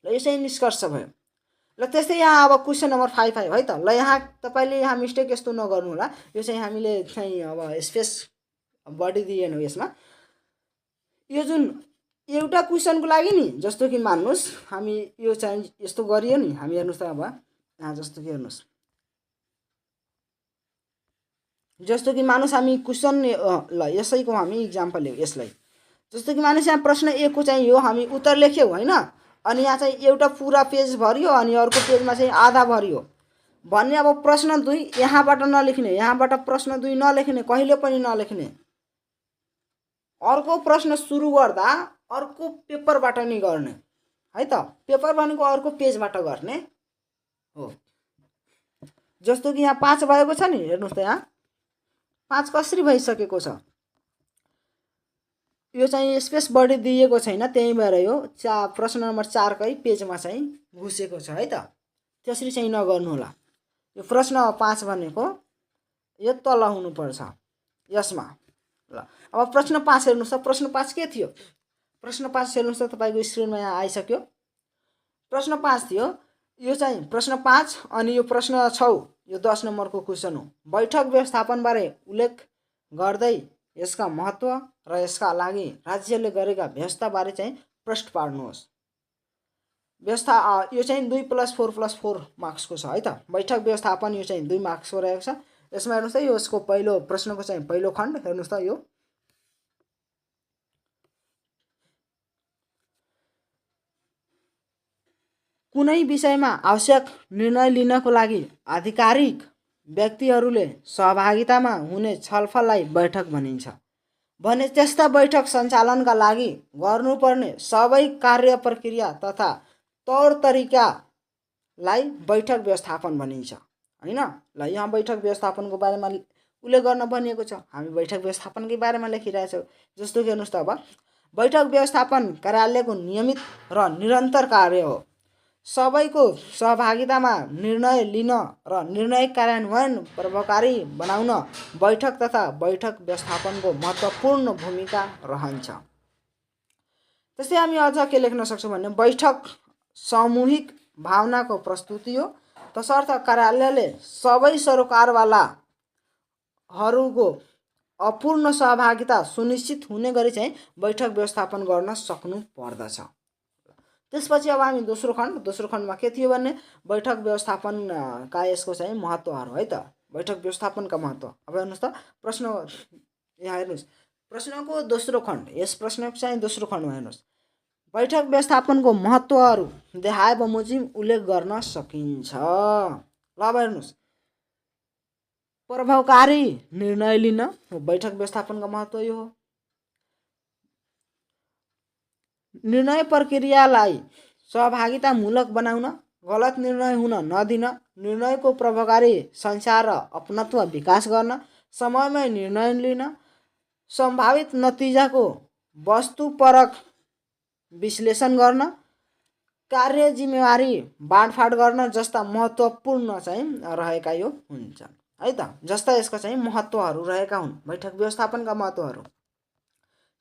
ल यो चाहिँ निष्कर्ष भयो। ल त्यस्तै यहाँ अब क्वेसन नम्बर 5 है त। ल यहाँ तपाईँले यहाँ मिस्टेक यस्तो नगर्नु होला, यो चाहिँ हामीले चाहिँ अब स्पेस बढी दिएनौँ यसमा। यो जुन एउटा क्वेसनको लागि नि, जस्तो कि मान्नुहोस् हामी यो चाहिँ यस्तो गरियो नि, हामी हेर्नुहोस् त। अब यहाँ जस्तो कि हेर्नुहोस्, जस्तो कि मानुस हामी क्वेसन ल यसैको हामी इक्जाम्पल लियौँ यसलाई। जस्तो कि मानुस यहाँ प्रश्न 1 को चाहिँ यो हामी उत्तर लेख्यौँ हैन, अनि यहाँ चाहिँ एउटा पुरा पेज भरियो अनि अर्को पेजमा चाहिँ आधा भरियो भन्ने। अब प्रश्न 2 यहाँबाट नलेख्ने, यहाँबाट प्रश्न 2 नलेख्ने, कहिले पनि नलेख्ने। अर्को प्रश्न सुरु गर्दा अर्को पेपरबाट नि गर्ने है त। पेपर भनेको अर्को पेजबाट गर्ने हो। जस्तो कि यहाँ 5 भएको छ नि, हेर्नुहोस् त यहाँ 5 कसरी भइसकेको छ। यो चाहिँ स्पेस बढी दिएको छैन, त्यही भएर यो प्रश्न नम्बर 4 कै पेजमा चाहिँ घुसेको छ है त। त्यसरी चाहिँ नगर्नु होला। यो प्रश्न 5 भनेको यो तल हुनुपर्छ यसमा। ल अब प्रश्न 5 हेर्नुहोस् त। प्रश्न 5 के थियो? प्रश्न 5 हेर्नुहोस् त, तपाईँको स्क्रिनमा यहाँ आइसक्यो। प्रश्न 5 थियो यो चाहिँ प्रश्न 5 अनि यो प्रश्न 6 यो 10 नम्बरको क्वेसन हो। बैठक व्यवस्थापनबारे उल्लेख गर्दै यसका महत्त्व र यसका लागि राज्यले गरेका व्यवस्थाबारे चाहिँ प्रश्न पार्नुहोस्। व्यवस्था यो चाहिँ 2+4+4 मार्क्सको छ है त। बैठक व्यवस्थापन यो चाहिँ 2 मार्क्सको रहेको छ। यसमा हेर्नुहोस् त, यो यसको पहिलो प्रश्नको चाहिँ पहिलो खण्ड हेर्नुहोस् त। यो कुनै विषयमा आवश्यक निर्णय लिनको लागि आधिकारिक व्यक्तिहरूले सहभागितामा हुने छलफललाई बैठक भनिन्छ भने त्यस्ता बैठक सञ्चालनका लागि गर्नुपर्ने सबै कार्य प्रक्रिया तथा तौर तरिकालाई बैठक व्यवस्थापन भनिन्छ हैन। ल यहाँ बैठक व्यवस्थापनको बारेमा उल्लेख गर्न भनिएको छ। हामी बैठक व्यवस्थापनकै बारेमा लेखिरहेछौँ। जस्तो कि हेर्नुहोस् त अब बैठक व्यवस्थापन कार्यालयको नियमित र निरन्तर कार्य हो। सबैको सहभागितामा निर्णय लिन र निर्णय कार्यान्वयन प्रभावकारी बनाउन बैठक तथा बैठक व्यवस्थापनको महत्त्वपूर्ण भूमिका रहन्छ। त्यसै हामी अझ के लेख्न सक्छौँ भने बैठक सामूहिक भावनाको प्रस्तुति हो। तसर्थ कार्यालयले सबै सरोकारवालाहरूको अपूर्ण सहभागिता सुनिश्चित हुने गरी चाहिँ बैठक व्यवस्थापन गर्न सक्नु पर्दछ। त्यसपछि अब हामी दोस्रो खण्डमा के थियो भने बैठक व्यवस्थापन का यसको चाहिँ महत्त्वहरू है त। बैठक व्यवस्थापनका महत्त्व अब हेर्नुहोस् त प्रश्न यहाँ हेर्नुहोस् प्रश्नको दोस्रो खण्ड। यस प्रश्नको चाहिँ दोस्रो खण्डमा हेर्नुहोस् बैठक व्यवस्थापनको महत्त्वहरू देखाए बमोजिम उल्लेख गर्न सकिन्छ। ल अब हेर्नुहोस् प्रभावकारी निर्णय लिन बैठक व्यवस्थापनको महत्त्व यो हो। निर्णय प्रक्रियालाई सहभागितामूलक बनाउन, गलत निर्णय हुन नदिन, निर्णयको प्रभावकारी सञ्चार र अपनत्व विकास गर्न, समयमै निर्णय लिन, सम्भावित नतिजाको वस्तुपरक विश्लेषण गर्न, कार्य जिम्मेवारी बाँडफाँड गर्न जस्ता महत्त्वपूर्ण चाहिँ रहेका यो हुन्छन् है त। जस्ता यसका चाहिँ महत्त्वहरू रहेका हुन् बैठक व्यवस्थापनका महत्त्वहरू।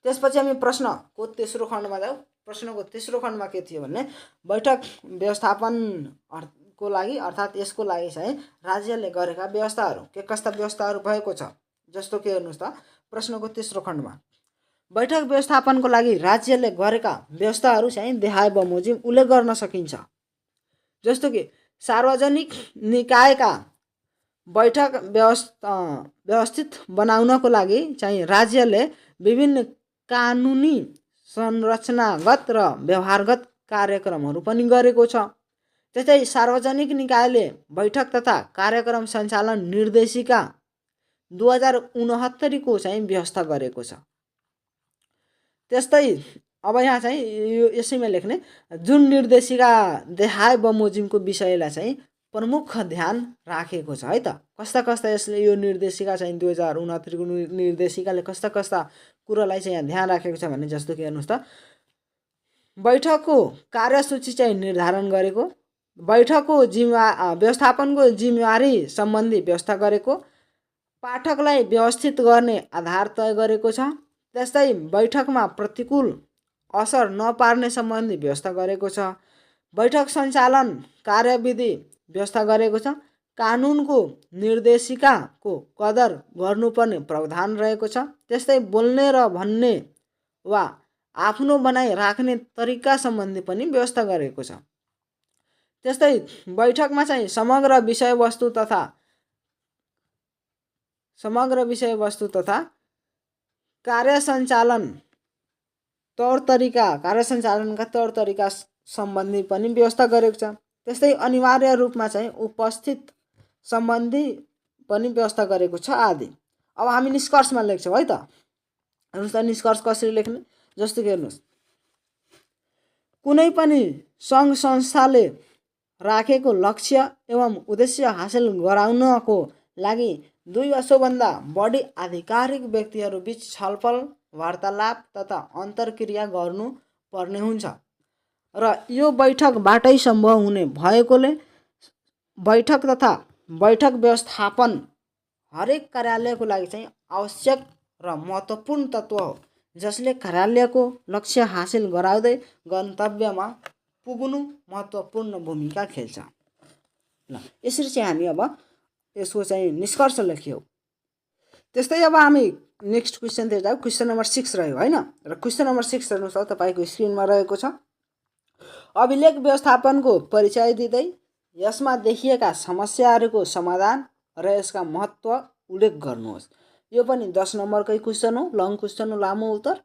त्यसपछि हामी प्रश्नको तेस्रो खण्डमा जाऊ। प्रश्नको तेस्रो खण्डमा के थियो भने बैठक व्यवस्थापनको लागि अर्थात् यसको लागि चाहिँ राज्यले गरेका व्यवस्थाहरू के कस्ता व्यवस्थाहरू भएको छ। जस्तो कि हेर्नुहोस् त प्रश्नको तेस्रो खण्डमा बैठक व्यवस्थापनको लागि राज्यले गरेका व्यवस्थाहरू चाहिँ देखाए बमोजिम उल्लेख गर्न सकिन्छ। जस्तो कि सार्वजनिक निकायका बैठक व्यवस्थित बनाउनको लागि चाहिँ राज्यले विभिन्न कानुनी संरचनागत र व्यवहारगत कार्यक्रमहरू पनि गरेको छ। त्यस्तै सार्वजनिक निकायले बैठक तथा कार्यक्रम सञ्चालन निर्देशिका 2069 को चाहिँ व्यवस्था गरेको छ। त्यस्तै अब यहाँ चाहिँ यसैमा लेख्ने जुन निर्देशिका देखाए बमोजिमको विषयलाई चाहिँ प्रमुख ध्यान राखेको छ है त। कस्ता कस्ता यसले यो निर्देशिका चाहिँ 2069 को निर्देशिकाले कस्ता कस्ता कुरालाई चाहिँ यहाँ ध्यान राखेको छ भने जस्तो कि हेर्नुहोस् त बैठकको कार्यसूची चाहिँ निर्धारण गरेको, बैठकको व्यवस्थापनको जिम्मेवारी सम्बन्धी व्यवस्था गरेको, पाठकलाई व्यवस्थित गर्ने आधार तय गरेको छ। त्यस्तै बैठकमा प्रतिकूल असर नपार्ने सम्बन्धी व्यवस्था गरेको छ। बैठक सञ्चालन कार्यविधि व्यवस्था गरेको छ। कानुनको निर्देशिकाको कदर गर्नुपर्ने प्रावधान रहेको छ। त्यस्तै बोल्ने र भन्ने वा आफ्नो बनाइ राख्ने तरिका सम्बन्धी पनि व्यवस्था गरेको छ। त्यस्तै बैठकमा चाहिँ समग्र विषयवस्तु तथा कार्य सञ्चालनका तौर तरिका सम्बन्धी पनि व्यवस्था गरेको छ। त्यस्तै अनिवार्य रूपमा चाहिँ उपस्थित सम्बन्धी पनि व्यवस्था गरेको छ आदि। अब हामी निष्कर्षमा लेख्छौँ है त। हेर्नुहोस् त निष्कर्ष कसरी लेख्ने जस्तो कि हेर्नुहोस् कुनै पनि सङ्घ संस्थाले राखेको लक्ष्य एवं उद्देश्य हासिल गराउनको लागि 2 वा सोभन्दा बढी आधिकारिक व्यक्तिहरू बीच छलफल वार्तालाप तथा अन्तर्क्रिया गर्नु पर्ने हुन्छ र यो बैठकबाटै सम्भव हुने भएकोले बैठक तथा बैठक व्यवस्थापन हरेक कार्यालयको लागि चाहिँ आवश्यक र महत्त्वपूर्ण तत्त्व हो जसले कार्यालयको लक्ष्य हासिल गराउँदै गन्तव्यमा पुग्नु महत्त्वपूर्ण भूमिका खेल्छ। ल यसरी चाहिँ हामी अब यसको चाहिँ निष्कर्ष लेख्यौँ। त्यस्तै अब हामी नेक्स्ट क्वेसनतिर जाऊ। क्वेसन नम्बर 6 रह्यो हैन र क्वेसन नम्बर 6 हेर्नुहोस् त तपाईको स्क्रिनमा रहेको छ। अभिलेख व्यवस्थापनको परिचय दिँदै यसमा देखिएका समस्याहरूको समाधान र यसका महत्त्व उल्लेख गर्नुहोस्। यो पनि 10 नम्बरकै क्वेसन हो, लङ क्वेसन हो, लामो उत्तर।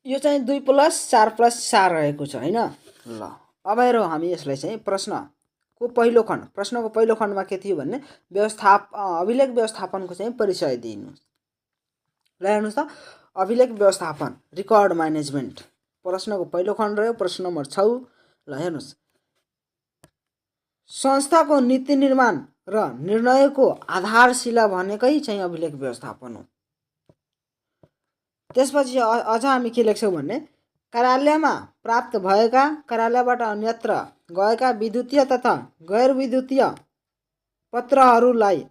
यो चाहिँ 2 + 4 + 4 रहेको छ हैन। ल अब हेरौँ हामी यसलाई चाहिँ प्रश्न को पहिलो खण्ड, प्रश्नको पहिलो खण्डमा के थियो भने अभिलेख व्यवस्थापनको चाहिँ परिचय दिइनुहोस्। ल हेर्नुहोस् त, अभिलेख व्यवस्थापन रिकर्ड म्यानेजमेन्ट प्रश्नको पहिलो खण्ड रह्यो, प्रश्न नम्बर 6। ल हेर्नुहोस्, संस्थाको नीति निर्माण र निर्णयको आधारशिला भनेकै चाहिँ अभिलेख व्यवस्थापन हो। त्यसपछि अझ हामी के लेख्छौँ भने कार्यालयमा प्राप्त भएका, कार्यालयबाट अन्यत्र गएका विद्युतीय तथा गैर विद्युतीय पत्रहरूलाई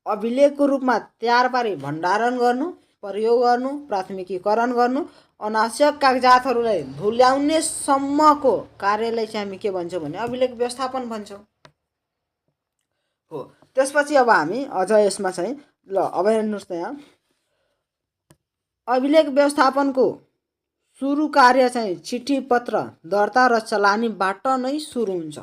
अभिलेखको रूपमा तयार पारी भण्डारण गर्नु, प्रयोग गर्नु, प्राथमिकीकरण गर्नु, अनावश्यक कागजातहरूलाई धुल्याउने सम्मको कार्यलाई चाहिँ हामी के भन्छौँ भने अभिलेख व्यवस्थापन भन्छौँ हो। त्यसपछि अब हामी अझ यसमा चाहिँ ल अब हेर्नुहोस् त, यहाँ अभिलेख व्यवस्थापनको सुरु कार्य चाहिँ चिठी पत्र दर्ता र चलानीबाट नै सुरु हुन्छ।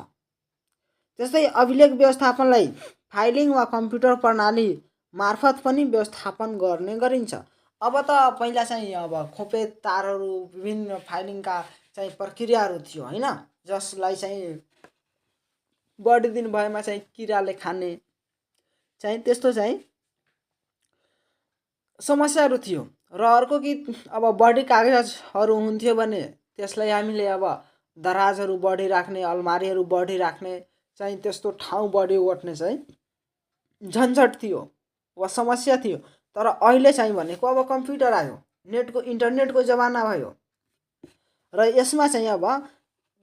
त्यस्तै अभिलेख व्यवस्थापनलाई फाइलिङ वा कम्प्युटर प्रणाली मार्फत पनि व्यवस्थापन गर्ने गरिन्छ। अब त पहिला चाहिँ अब खोपे तारहरू, विभिन्न फाइलिङका चाहिँ प्रक्रियाहरू थियो हैन, जसलाई चाहिँ बढी दिन भएमा चाहिँ किराले खाने चाहिँ त्यस्तो चाहिँ समस्याहरू थियो। र अर्को कि अब बढी कागजहरू हुन्थ्यो भने त्यसलाई हामीले अब दराजहरू बढी राख्ने, अलमारीहरू बढी राख्ने चाहिँ त्यस्तो ठाउँ बढी ओट्ने चाहिँ झन्झट थियो वा समस्या थियो। तर अहिले चाहिँ भनेको अब कम्प्युटर आयो, इन्टरनेटको जमाना भयो र यसमा चाहिँ अब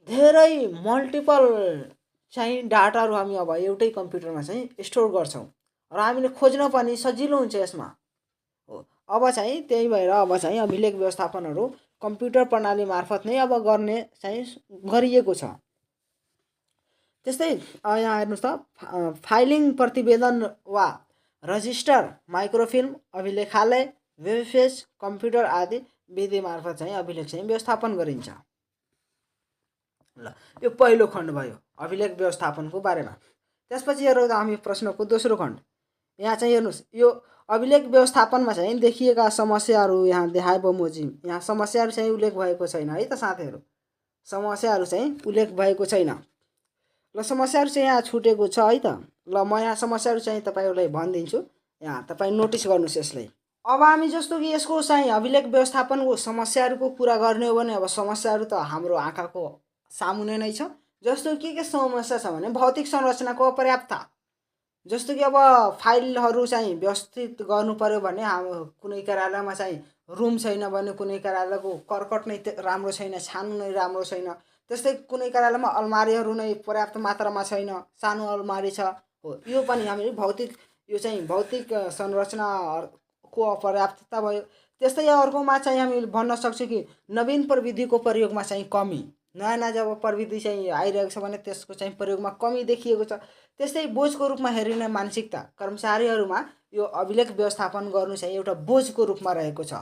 धेरै मल्टिपल चाहिँ डाटाहरू हामी अब एउटै कम्प्युटरमा चाहिँ स्टोर गर्छौँ र हामीले खोज्न पनि सजिलो हुन्छ यसमा हो। अब चाहिँ त्यही भएर अब चाहिँ अभिलेख व्यवस्थापनहरू कम्प्युटर प्रणाली मार्फत नै अब गर्ने चाहिँ गरिएको छ। त्यस्तै यहाँ हेर्नुहोस् त, फाइलिङ प्रतिवेदन वा रजिस्टर, माइक्रोफिल्म, अभिलेखालय, वेबपेज, कम्प्युटर आदि विधि मार्फत चाहिँ अभिलेख चाहिँ व्यवस्थापन गरिन्छ। ल यो पहिलो खण्ड भयो अभिलेख व्यवस्थापनको बारेमा। त्यसपछि हेरौँ हामी प्रश्नको दोस्रो खण्ड। यहाँ चाहिँ हेर्नुहोस्, यो अभिलेख व्यवस्थापनमा चाहिँ देखिएका समस्याहरू यहाँ देखाए बमोजिम। यहाँ समस्याहरू चाहिँ उल्लेख भएको छैन है त साथीहरू, समस्याहरू चाहिँ उल्लेख भएको छैन। ल समस्याहरू चाहिँ यहाँ छुटेको छ है त। ल म यहाँ समस्याहरू चाहिँ तपाईँहरूलाई भनिदिन्छु, यहाँ तपाईँ नोटिस गर्नुहोस् यसलाई। अब हामी जस्तो कि यसको चाहिँ अभिलेख व्यवस्थापनको समस्याहरूको कुरा गर्ने हो भने अब समस्याहरू त हाम्रो आँखाको सामुने नै छ। जस्तो के समस्या छ भने भौतिक संरचनाको अपर्याप्तता। जस्तो कि अब फाइलहरू चाहिँ व्यवस्थित गर्नु पर्यो भने हाम्रो कुनै कार्यालयमा चाहिँ रुम छैन भने, कुनै कार्यालयको कर्कट नै राम्रो छैन, छानो नै राम्रो छैन, त्यस्तै कुनै कार्यालयमा अलमारीहरू नै पर्याप्त मात्रामा छैन, सानो अलमारी छ हो, यो पनि हामीले यो चाहिँ भौतिक संरचनाको अपर्याप्तता भयो। त्यस्तै अर्कोमा चाहिँ हामी भन्न सक्छौँ कि नवीन प्रविधिको प्रयोगमा चाहिँ कमी, नयाँ जब प्रविधि चाहिँ आइरहेको छ भने त्यसको चाहिँ प्रयोगमा कमी देखिएको छ। त्यस्तै बोझको रूपमा हेरिने मानसिकता कर्मचारीहरूमा यो अभिलेख व्यवस्थापन गर्नु चाहिँ एउटा बोझको रूपमा रहेको छ।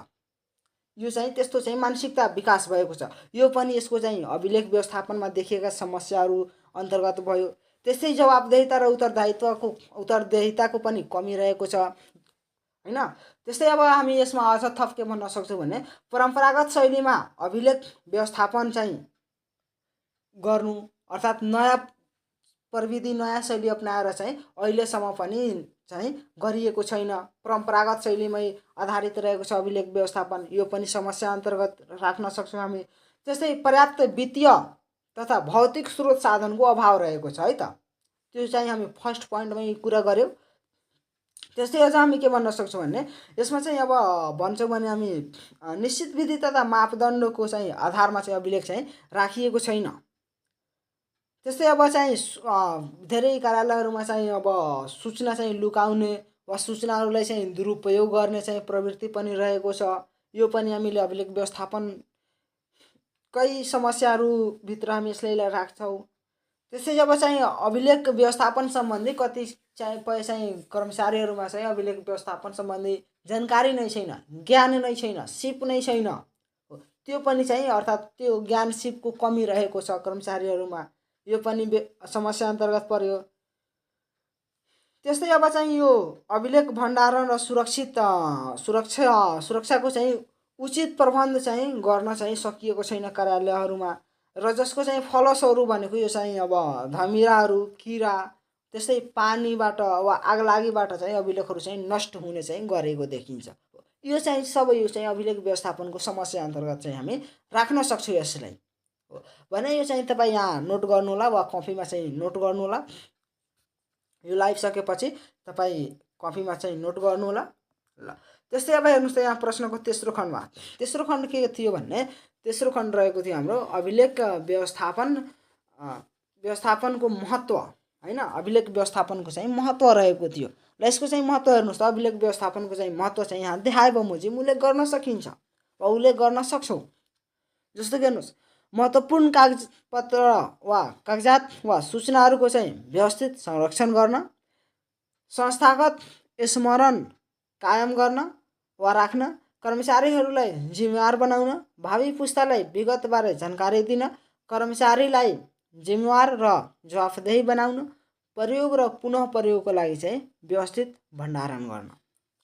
यो चाहिँ त्यस्तो चाहिँ मानसिकता विकास भएको छ। यो पनि यसको चाहिँ अभिलेख व्यवस्थापनमा देखिएका समस्याहरू अन्तर्गत भयो। त्यस्तै जवाबदेहिता र उत्तरदेहिताको पनि कमी रहेको छ हैन। त्यस्तै अब हामी यसमा अझ थप के भन्न सक्छौँ भने परम्परागत शैलीमा अभिलेख व्यवस्थापन चाहिँ गर्नु, अर्थात् नयाँ प्रविधि, नयाँ शैली अपनाएर चाहिँ अहिलेसम्म पनि चाहिँ गरिएको छैन। परम्परागत शैलीमै आधारित रहेको छ अभिलेख व्यवस्थापन, यो पनि समस्या अन्तर्गत राख्न सक्छौँ हामी। त्यस्तै पर्याप्त वित्तीय तथा भौतिक स्रोत साधनको अभाव रहेको छ है त, त्यो चाहिँ हामी फर्स्ट पोइन्टमै कुरा गऱ्यौँ। त्यस्तै अझ हामी के भन्न सक्छौँ भने यसमा चाहिँ अब भन्छौँ भने हामी निश्चित विधि तथा मापदण्डको चाहिँ आधारमा चाहिँ अभिलेख चाहिँ राखिएको छैन। त्यस्तै अब चाहिँ धेरै कार्यालयहरूमा चाहिँ अब सूचना चाहिँ लुकाउने वा सूचनाहरूलाई चाहिँ दुरुपयोग गर्ने चाहिँ प्रवृत्ति पनि रहेको छ। यो पनि हामीले अभिलेख व्यवस्थापनकै समस्याहरूभित्र हामी यसलाई राख्छौँ। त्यसै अब चाहिँ अभिलेख व्यवस्थापन सम्बन्धी कति चाहिँ कर्मचारीहरूमा चाहिँ अभिलेख व्यवस्थापन सम्बन्धी जानकारी नै छैन, ज्ञान नै छैन, सिप नै छैन, त्यो पनि चाहिँ अर्थात् त्यो ज्ञान सिपको कमी रहेको छ कर्मचारीहरूमा, यो पनि समस्या अन्तर्गत पर्यो। त्यस्तै अब चाहिँ यो अभिलेख भण्डारण र सुरक्षाको चाहिँ उचित प्रबन्ध चाहिँ गर्न चाहिँ सकिएको छैन कार्यालयहरूमा। र जसको चाहिँ फलस्वरूप भनेको यो चाहिँ अब धमिराहरू, किरा, त्यस्तै पानीबाट वा आगलागीबाट चाहिँ अभिलेखहरू चाहिँ नष्ट हुने चाहिँ गरेको देखिन्छ। यो चाहिँ सबै यो चाहिँ अभिलेख व्यवस्थापनको समस्या अन्तर्गत चाहिँ हामी राख्न सक्छौँ यसलाई। हो भने यो चाहिँ तपाईँ यहाँ नोट गर्नुहोला वा कपीमा चाहिँ नोट गर्नुहोला। यो लाइभ सकेपछि तपाईँ कपीमा चाहिँ नोट गर्नुहोला। ल त्यस्तै अब हेर्नुहोस् त यहाँ प्रश्नको तेस्रो खण्डमा तेस्रो खण्ड के थियो भन्ने तेस्रो खण्ड रहेको थियो हाम्रो अभिलेख व्यवस्थापनको महत्त्व हैन। अभिलेख व्यवस्थापनको चाहिँ महत्त्व रहेको थियो। र यसको चाहिँ महत्त्व हेर्नुहोस् त अभिलेख व्यवस्थापनको चाहिँ महत्त्व चाहिँ यहाँ देखाए बमोजिम उल्लेख गर्न सकिन्छ वा उल्लेख गर्न सक्छौँ। जस्तो कि हेर्नुहोस् महत्त्वपूर्ण कागजपत्र वा कागजात वा सूचनाहरूको चाहिँ व्यवस्थित संरक्षण गर्न, संस्थागत स्मरण कायम गर्न वा राख्न, कर्मचारीहरूलाई जिम्मेवार बनाउन, भावी पुस्तालाई विगतबारे जानकारी दिन, कर्मचारीलाई जिम्मेवार र जवाफदेही बनाउन, प्रयोग र पुनः प्रयोगको लागि चाहिँ व्यवस्थित भण्डारण गर्न।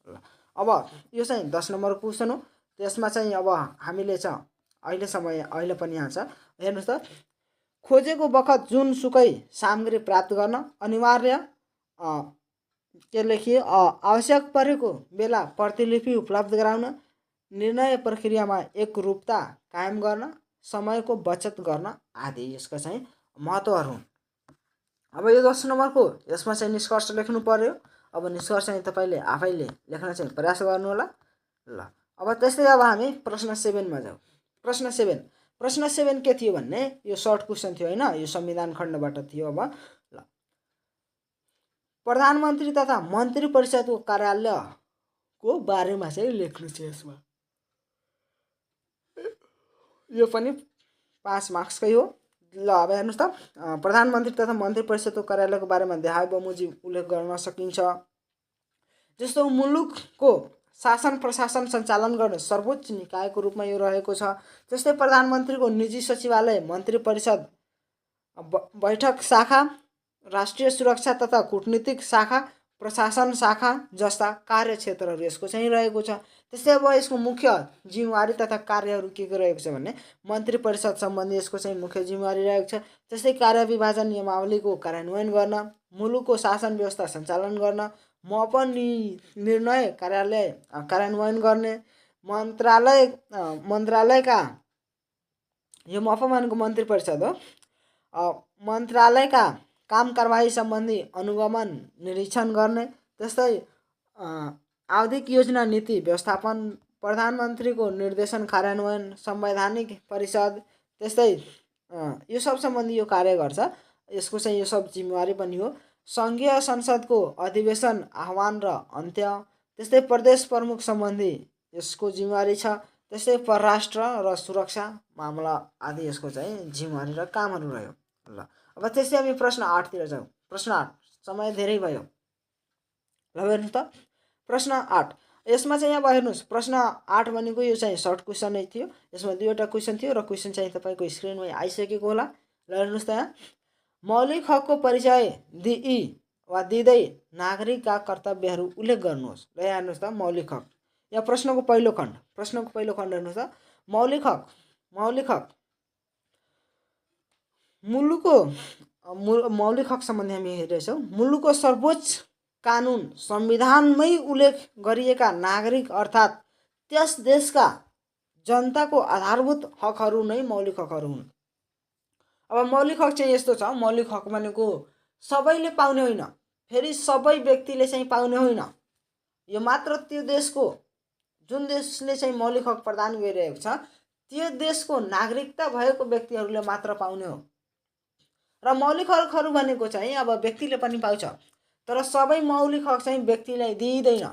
ल अब यो चाहिँ 10 नम्बरको क्वेसन हो। त्यसमा चाहिँ अब हामीले चाहिँ अहिले पनि यहाँ छ हेर्नुहोस् त खोजेको बखत जुनसुकै सामग्री प्राप्त गर्न अनिवार्य के लेखियो आवश्यक परेको बेला प्रतिलिपि उपलब्ध गराउन, निर्णय प्रक्रियामा एकरूपता कायम गर्न, समयको बचत गर्न आदि यसका चाहिँ महत्त्वहरू हुन्। अब यो 10 नम्बरको यसमा चाहिँ निष्कर्ष लेख्नु पर्यो। अब निष्कर्ष चाहिँ तपाईँले आफैले लेख्न चाहिँ प्रयास गर्नु होला। ल अब त्यस्तै अब हामी प्रश्न 7 मा जाउँ। प्रश्न 7 के थियो भन्ने यो सर्ट क्वेसन थियो हैन। यो संविधान खण्डबाट थियो। अब ल प्रधानमन्त्री तथा मन्त्री परिषदको कार्यालयको बारेमा चाहिँ लेख्नु छ यसमा। यो पनि 5 मार्क्सकै हो। ल अब हेर्नुहोस् त प्रधानमन्त्री तथा मन्त्री परिषदको कार्यालयको बारेमा देखाए बमोजिम उल्लेख गर्न सकिन्छ। जस्तो मुलुकको शासन प्रशासन सञ्चालन गर्ने सर्वोच्च निकायको रूपमा यो रहेको छ। जस्तै प्रधानमन्त्रीको निजी सचिवालय, मन्त्री परिषद, बैठक शाखा, राष्ट्रिय सुरक्षा तथा कूटनीतिक शाखा, प्रशासन शाखा जस्ता कार्यक्षेत्रहरू यसको चाहिँ रहेको छ। त्यस्तै अब यसको मुख्य जिम्मेवारी तथा कार्यहरू के रहेको छ भने मन्त्री परिषद सम्बन्धी यसको चाहिँ मुख्य जिम्मेवारी रहेको छ। त्यस्तै कार्यविभाजन नियमावलीको कार्यान्वयन गर्न, मुलुकको शासन व्यवस्था सञ्चालन गर्न, निर्णय कार्यान्वयन गर्ने, मन्त्रालयका यो मफमानको मन्त्री परिषद हो, मन्त्रालयका काम कारबाही सम्बन्धी अनुगमन निरीक्षण गर्ने। त्यस्तै आवधिक योजना नीति व्यवस्थापन, प्रधानमन्त्रीको निर्देशन कार्यान्वयन, संवैधानिक परिषद, त्यस्तै यो सब सम्बन्धी यो कार्य गर्छ। यसको चाहिँ यो सब जिम्मेवारी पनि हो। सङ्घीय संसदको अधिवेशन आह्वान र अन्त्य, त्यस्तै प्रदेश प्रमुख सम्बन्धी यसको जिम्मेवारी छ। त्यस्तै परराष्ट्र र सुरक्षा मामला आदि यसको चाहिँ जिम्मेवारी र कामहरू रह्यो। ल अब त्यस्तै हामी प्रश्न 8 तिर जाउँ। प्रश्न 8 समय धेरै भयो। ल हेर्नुहोस् त प्रश्न 8 यसमा चाहिँ अब हेर्नुहोस् प्रश्न 8 भनेको यो चाहिँ सर्ट क्वेसन नै थियो। यसमा दुईवटा क्वेसन थियो र क्वेसन चाहिँ तपाईँको स्क्रिनमा आइसकेको होला। ल हेर्नुहोस् त यहाँ मौलिक हकको परिचय दिई वा दिँदै नागरिकका कर्तव्यहरू उल्लेख गर्नुहोस्। ल यहाँ हेर्नुहोस् त मौलिक हक या प्रश्नको पहिलो खण्ड हेर्नुहोस् त मौलिक हक मौलिक हक सम्बन्धी हामी हेरिरहेछौँ। मुलुकको सर्वोच्च कानुन संविधानमै उल्लेख गरिएका नागरिक अर्थात् त्यस देशका जनताको आधारभूत हकहरू नै मौलिक हकहरू हुन्। अब मौलिक हक चाहिँ यस्तो छ, मौलिक हक भनेको सबैले पाउने होइन, फेरि सबै व्यक्तिले चाहिँ पाउने होइन। यो मात्र त्यो देशको जुन देशले चाहिँ मौलिक हक प्रदान गरिरहेको छ त्यो देशको नागरिकता भएको व्यक्तिहरूले मात्र पाउने हो। र मौलिक हकहरू भनेको चाहिँ अब व्यक्तिले पनि पाउँछ, तर सबै मौलिक हक चाहिँ व्यक्तिलाई दिइँदैन।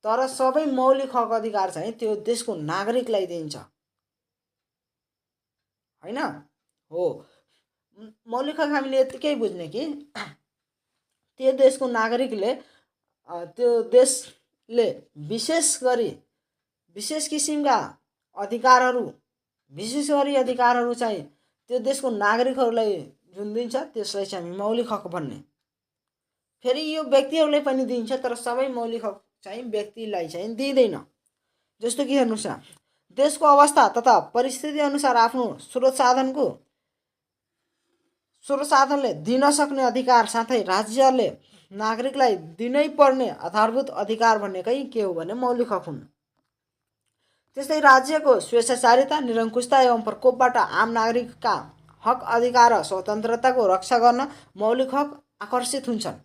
तर सबै मौलिक हक अधिकार चाहिँ त्यो देशको नागरिकलाई दिइन्छ हैन। हो मौलिक हक हामीले यतिकै बुझ्ने कि त्यो देशको नागरिकले त्यो देशले विशेष किसिमका अधिकारहरू चाहिँ त्यो देशको नागरिकहरूलाई जुन दिन्छ त्यसलाई चाहिँ हामी मौलिक हक भन्ने। फेरि यो व्यक्तिहरूले पनि दिन्छ, तर सबै मौलिक हक चाहिँ व्यक्तिलाई चाहिँ दिँदैन। जस्तो कि हेर्नुहोस् न देशको अवस्था तथा परिस्थिति अनुसार आफ्नो स्रोत साधनको स्रोत साधनले दिन सक्ने अधिकार साथै राज्यले नागरिकलाई दिनै पर्ने आधारभूत अधिकार भनेकै के हो भने मौलिक हक हुन्। त्यस्तै राज्यको स्वेच्छाचारिता, निरङ्कुशता एवं प्रकोपबाट आम नागरिकका हक अधिकार र स्वतन्त्रताको रक्षा गर्न मौलिक हक आकर्षित हुन्छन्।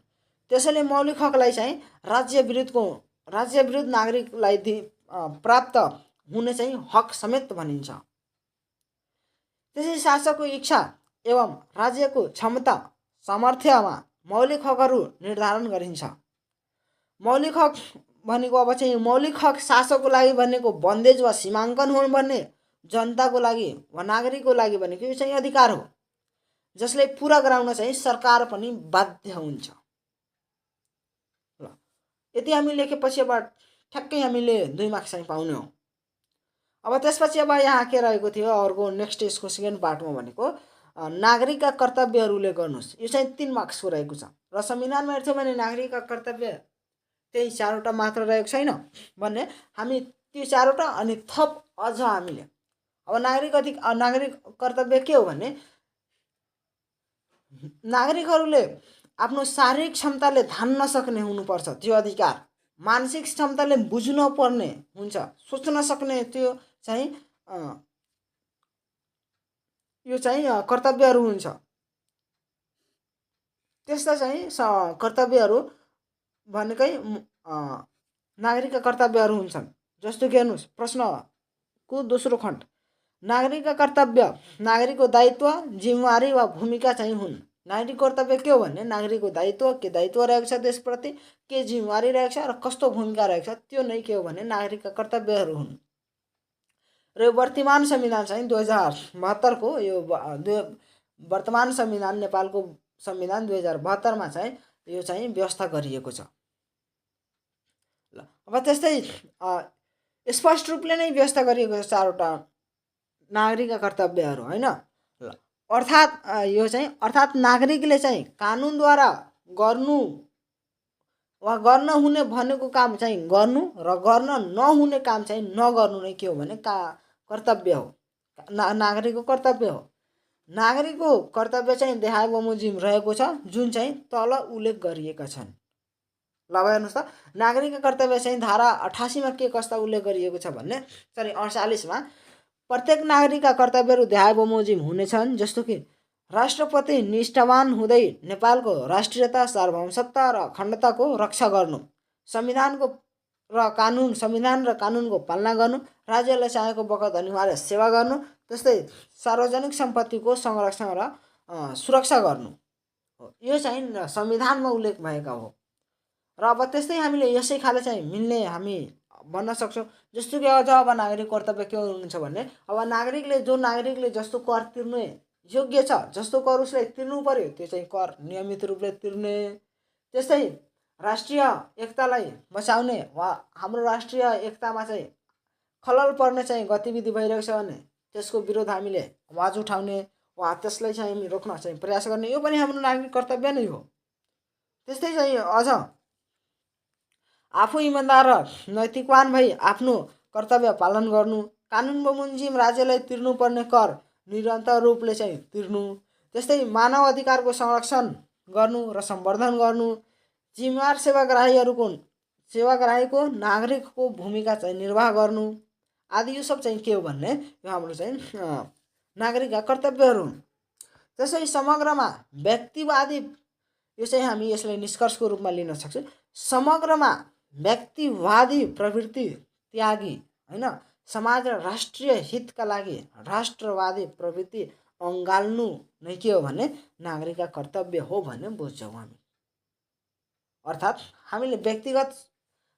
त्यसैले मौलिक हकलाई चाहिँ राज्य विरुद्ध नागरिकलाई प्राप्त हुने चाहिँ हक समेत भनिन्छ। त्यसै शासकको इच्छा एवं राज्यको क्षमता सामर्थ्यमा मौलिक हकहरू निर्धारण गरिन्छ। मौलिक हक भनेको अब चाहिँ मौलिक हक शासकको लागि भनेको बन्देज वा सीमाङ्कन हो भन्ने, जनताको लागि वा नागरिकको लागि भनेको यो चाहिँ अधिकार हो जसले पुरा गराउन चाहिँ सरकार पनि बाध्य हुन्छ। ल यति हामी लेखेपछि अब ठ्याक्कै हामीले 2 मार्क्स चाहिँ पाउने हो। अब त्यसपछि अब यहाँ के रहेको थियो अर्को नेक्स्ट यसको सेकेन्ड पार्टमा भनेको नागरिकका कर्तव्यहरूले गर्नुहोस्। यो चाहिँ 3 मार्क्सको रहेको छ र संविधानमा हेर्छौँ भने नागरिकका कर्तव्य त्यही 4वटा मात्र रहेको छैन भन्ने हामी त्यो 4वटा अनि थप अझ हामीले अब नागरिक कर्तव्य के हो भने नागरिकहरूले आफ्नो शारीरिक क्षमताले धान्न सक्ने हुनुपर्छ त्यो अधिकार, मानसिक क्षमताले बुझ्न पर्ने हुन्छ, सोच्न सक्ने त्यो चाहिँ यो चाहिँ कर्तव्यहरू हुन्छ। त्यस्ता चाहिँ कर्तव्यहरू भनेकै नागरिकका कर्तव्यहरू हुन्छन्। जस्तो कि हेर्नुहोस् प्रश्नको दोस्रो खण्ड, नागरिकका कर्तव्य नागरिकको दायित्व, जिम्मेवारी वा भूमिका चाहिँ हुन्। नागरिक कर्तव्य के हो भने नागरिकको दायित्व, के दायित्व रहेको छ देशप्रति, के जिम्मेवारी रहेको छ र कस्तो भूमिका रहेको छ, त्यो नै के हो भने नागरिकका कर्तव्यहरू हुन्। र वर्तमान संविधान चाहिँ 2072 को यो वर्तमान संविधान नेपालको संविधान 2072 मा चाहिँ यो चाहिँ व्यवस्था गरिएको छ। ल अब त्यस्तै स्पष्ट रूपले नै व्यवस्था गरिएको छ 4वटा नागरिकका कर्तव्यहरू हैन। ल अर्थात् नागरिकले चाहिँ कानुनद्वारा गर्नु वा गर्न हुने भनेको काम चाहिँ गर्नु र गर्न नहुने काम चाहिँ नगर्नु नै के हो भने कर्तव्य हो, नागरिकको कर्तव्य हो। नागरिकको कर्तव्य चाहिँ देहाय बमोजिम रहेको छ जुन चाहिँ तल उल्लेख गरिएका छन्। ल हेर्नुहोस् त नागरिकको कर्तव्य चाहिँ धारा 88 मा के कस्ता उल्लेख गरिएको छ भन्ने 48 मा प्रत्येक नागरिकका कर्तव्यहरू देहाय बमोजिम हुनेछन्। जस्तो कि राष्ट्रपति निष्ठावान हुँदै नेपालको राष्ट्रियता, सार्वभौमसत्ता र अखण्डताको रक्षा गर्नु, संविधान र कानुनको पालना गर्नु, राज्यले चाहेको बखत अनिवार्य सेवा गर्नु, त्यस्तै सार्वजनिक सम्पत्तिको संरक्षण र सुरक्षा गर्नु हो। यो चाहिँ संविधानमा उल्लेख भएका हो। र अब त्यस्तै हामीले यसै खाले चाहिँ मिल्ने हामी भन्न सक्छौँ। जस्तो कि अझ अब नागरिक कर्तव्य के हुनुहुन्छ भने अब नागरिकले जस्तो कर तिर्ने योग्य छ, जस्तो कर उसले तिर्नु पर्यो त्यो चाहिँ कर नियमित रूपले तिर्ने। त्यस्तै राष्ट्रिय एकतालाई बचाउने वा हाम्रो राष्ट्रिय एकतामा चाहिँ खलल पर्ने चाहिँ गतिविधि भइरहेको छ भने त्यसको विरोध हामीले आवाज उठाउने वा त्यसलाई चाहिँ हामी रोक्न चाहिँ प्रयास गर्ने, यो पनि हाम्रो नागरिक कर्तव्य नै हो। त्यस्तै चाहिँ अझ आफू इमान्दार र नैतिकवान भई आफ्नो कर्तव्य पालन गर्नु, कानुन बमोजिम राज्यलाई तिर्नुपर्ने कर निरन्तर रूपले चाहिँ तिर्नु, त्यस्तै मानव अधिकारको संरक्षण गर्नु र सम्वर्धन गर्नु, जिम्मेवार सेवाग्राहीको नागरिकको भूमिका चाहिँ निर्वाह गर्नु आदि यो सब चाहिँ के हो भन्ने यो हाम्रो चाहिँ नागरिकका कर्तव्यहरू हुन्। त्यसै समग्रमा व्यक्तिवादी यो चाहिँ हामी यसलाई निष्कर्षको रूपमा लिन सक्छौँ। समग्रमा व्यक्तिवादी प्रवृत्ति त्यागी हैन, समाज र राष्ट्रिय हितका लागि राष्ट्रवादी प्रवृत्ति अँगाल्नु नै के हो भने नागरिकका कर्तव्य हो भन्ने बुझ्छौँ हामी। अर्थात् हामीले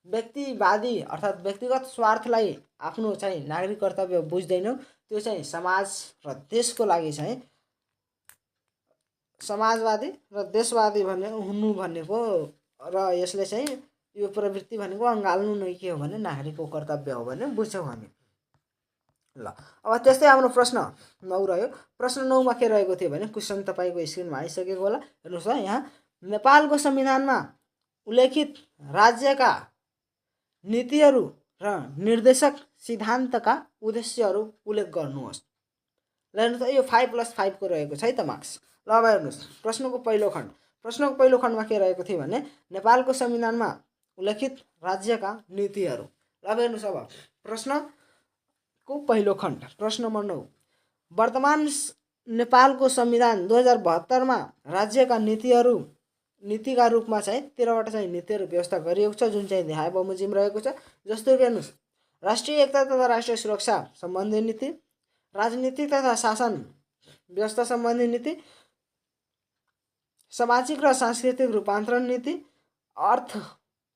व्यक्तिवादी अर्थात् व्यक्तिगत स्वार्थलाई आफ्नो चाहिँ नागरिक कर्तव्य बुझ्दैनौँ, त्यो चाहिँ समाज र देशको लागि चाहिँ समाजवादी र देशवादी हुनु भनेको र यसले चाहिँ यो प्रवृत्ति भनेको अँगाल्नु नै के हो भने नागरिकको कर्तव्य हो भन्ने बुझ्छौँ हामी। ल अब त्यस्तै हाम्रो प्रश्न 9 रह्यो। प्रश्न 9 मा के रहेको थियो भने क्वेसन तपाईँको स्क्रिनमा आइसकेको होला, हेर्नुहोस् है। यहाँ नेपालको संविधानमा उल्लेखित राज्यका नीतिहरू र निर्देशक सिद्धान्तका उद्देश्यहरू उल्लेख गर्नुहोस्। ल हेर्नुहोस् त यो 5+5 को रहेको छ है त मार्क्स। ल अब हेर्नुहोस् प्रश्नको पहिलो खण्डमा के रहेको थियो भने नेपालको संविधानमा उल्लेखित राज्यका नीतिहरू। ल अब हेर्नुहोस् अब प्रश्नको पहिलो खण्ड प्रश्न नम्बर 9 वर्तमान नेपालको संविधान 2072 राज्यका नीतिका रूपमा चाहिँ 13वटा चाहिँ नीतिहरू व्यवस्था गरिएको छ जुन चाहिँ देहाय बमोजिम रहेको छ। जस्तो कि हेर्नुहोस् राष्ट्रिय एकता तथा राष्ट्रिय सुरक्षा सम्बन्धी नीति, राजनीतिक तथा शासन व्यवस्था सम्बन्धी नीति, सामाजिक र सांस्कृतिक रूपान्तरण नीति, अर्थ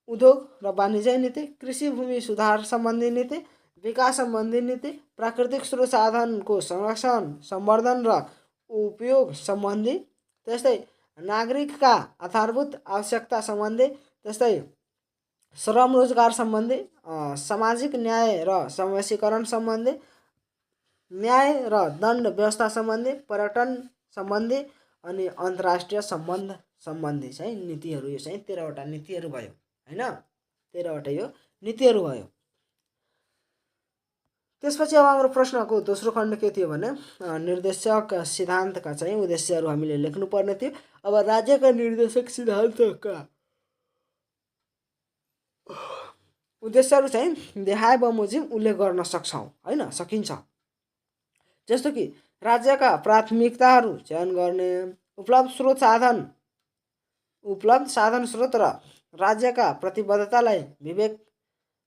उद्योग र वाणिज्य नीति, कृषि भूमि सुधार सम्बन्धी नीति, विकास सम्बन्धी नीति, प्राकृतिक स्रोत साधनको संरक्षण सम्वर्धन र उपयोग सम्बन्धी, त्यस्तै नागरिकका आधारभूत आवश्यकता सम्बन्धी, त्यस्तै श्रम रोजगार सम्बन्धी, सामाजिक न्याय र समावेशीकरण सम्बन्धी, न्याय र दण्ड व्यवस्था सम्बन्धी, पर्यटन सम्बन्धी अनि अन्तर्राष्ट्रिय सम्बन्ध सम्बन्धी चाहिँ नीतिहरू। यो चाहिँ 13वटा नीतिहरू भयो हैन, 13वटा यो नीतिहरू भयो। त्यसपछि अब हाम्रो प्रश्नको दोस्रो खण्ड के थियो भने निर्देशक सिद्धान्तका चाहिँ उद्देश्यहरू हामीले लेख्नुपर्ने थियो। अब राज्यका निर्देशक सिद्धान्तका उद्देश्यहरू चाहिँ देहाय बमोजिम उल्लेख गर्न सक्छौँ हैन, सकिन्छ। जस्तो कि राज्यका प्राथमिकताहरू चयन गर्ने, उपलब्ध साधन स्रोत र राज्यका प्रतिबद्धतालाई विवेक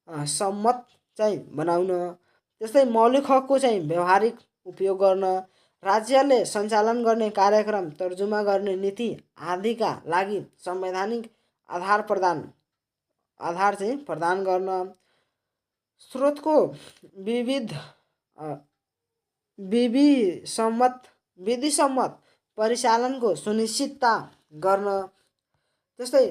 सम्मत चाहिँ बनाउन, त्यस्तै मौलिक हकको चाहिँ व्यवहारिक उपयोग गर्न, राज्यले सञ्चालन गर्ने कार्यक्रम तर्जुमा गर्ने नीति आदिका लागि संवैधानिक आधार चाहिँ प्रदान गर्न, स्रोतको विधिसम्मत परिचालनको सुनिश्चितता गर्न, त्यस्तै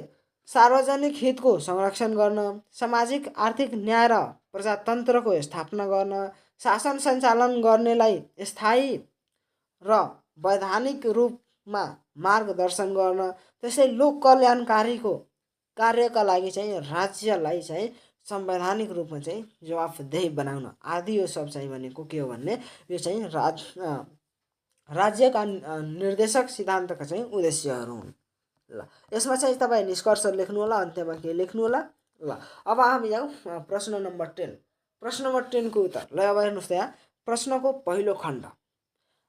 सार्वजनिक हितको संरक्षण गर्न, सामाजिक आर्थिक न्याय र प्रजातन्त्रको स्थापना गर्न, शासन सञ्चालन गर्नेलाई स्थायी र वैधानिक रूपमा मार्गदर्शन गर्न, त्यस्तै लोक कल्याणकारीको कार्यका लागि चाहिँ राज्यलाई चाहिँ संवैधानिक रूपमा चाहिँ जवाफदेही बनाउन आदि यो सब चाहिँ भनेको के हो भन्ने यो चाहिँ राज्यका निर्देशक सिद्धान्तका चाहिँ उद्देश्यहरू हुन्। ल यसमा चाहिँ तपाईँ निष्कर्ष लेख्नु होला, अन्त्यमा के लेख्नु होला। ल अब हामी जाउँ प्रश्न नम्बर 10 को उत्तर। ल अब हेर्नुहोस् त यहाँ प्रश्नको पहिलो खण्ड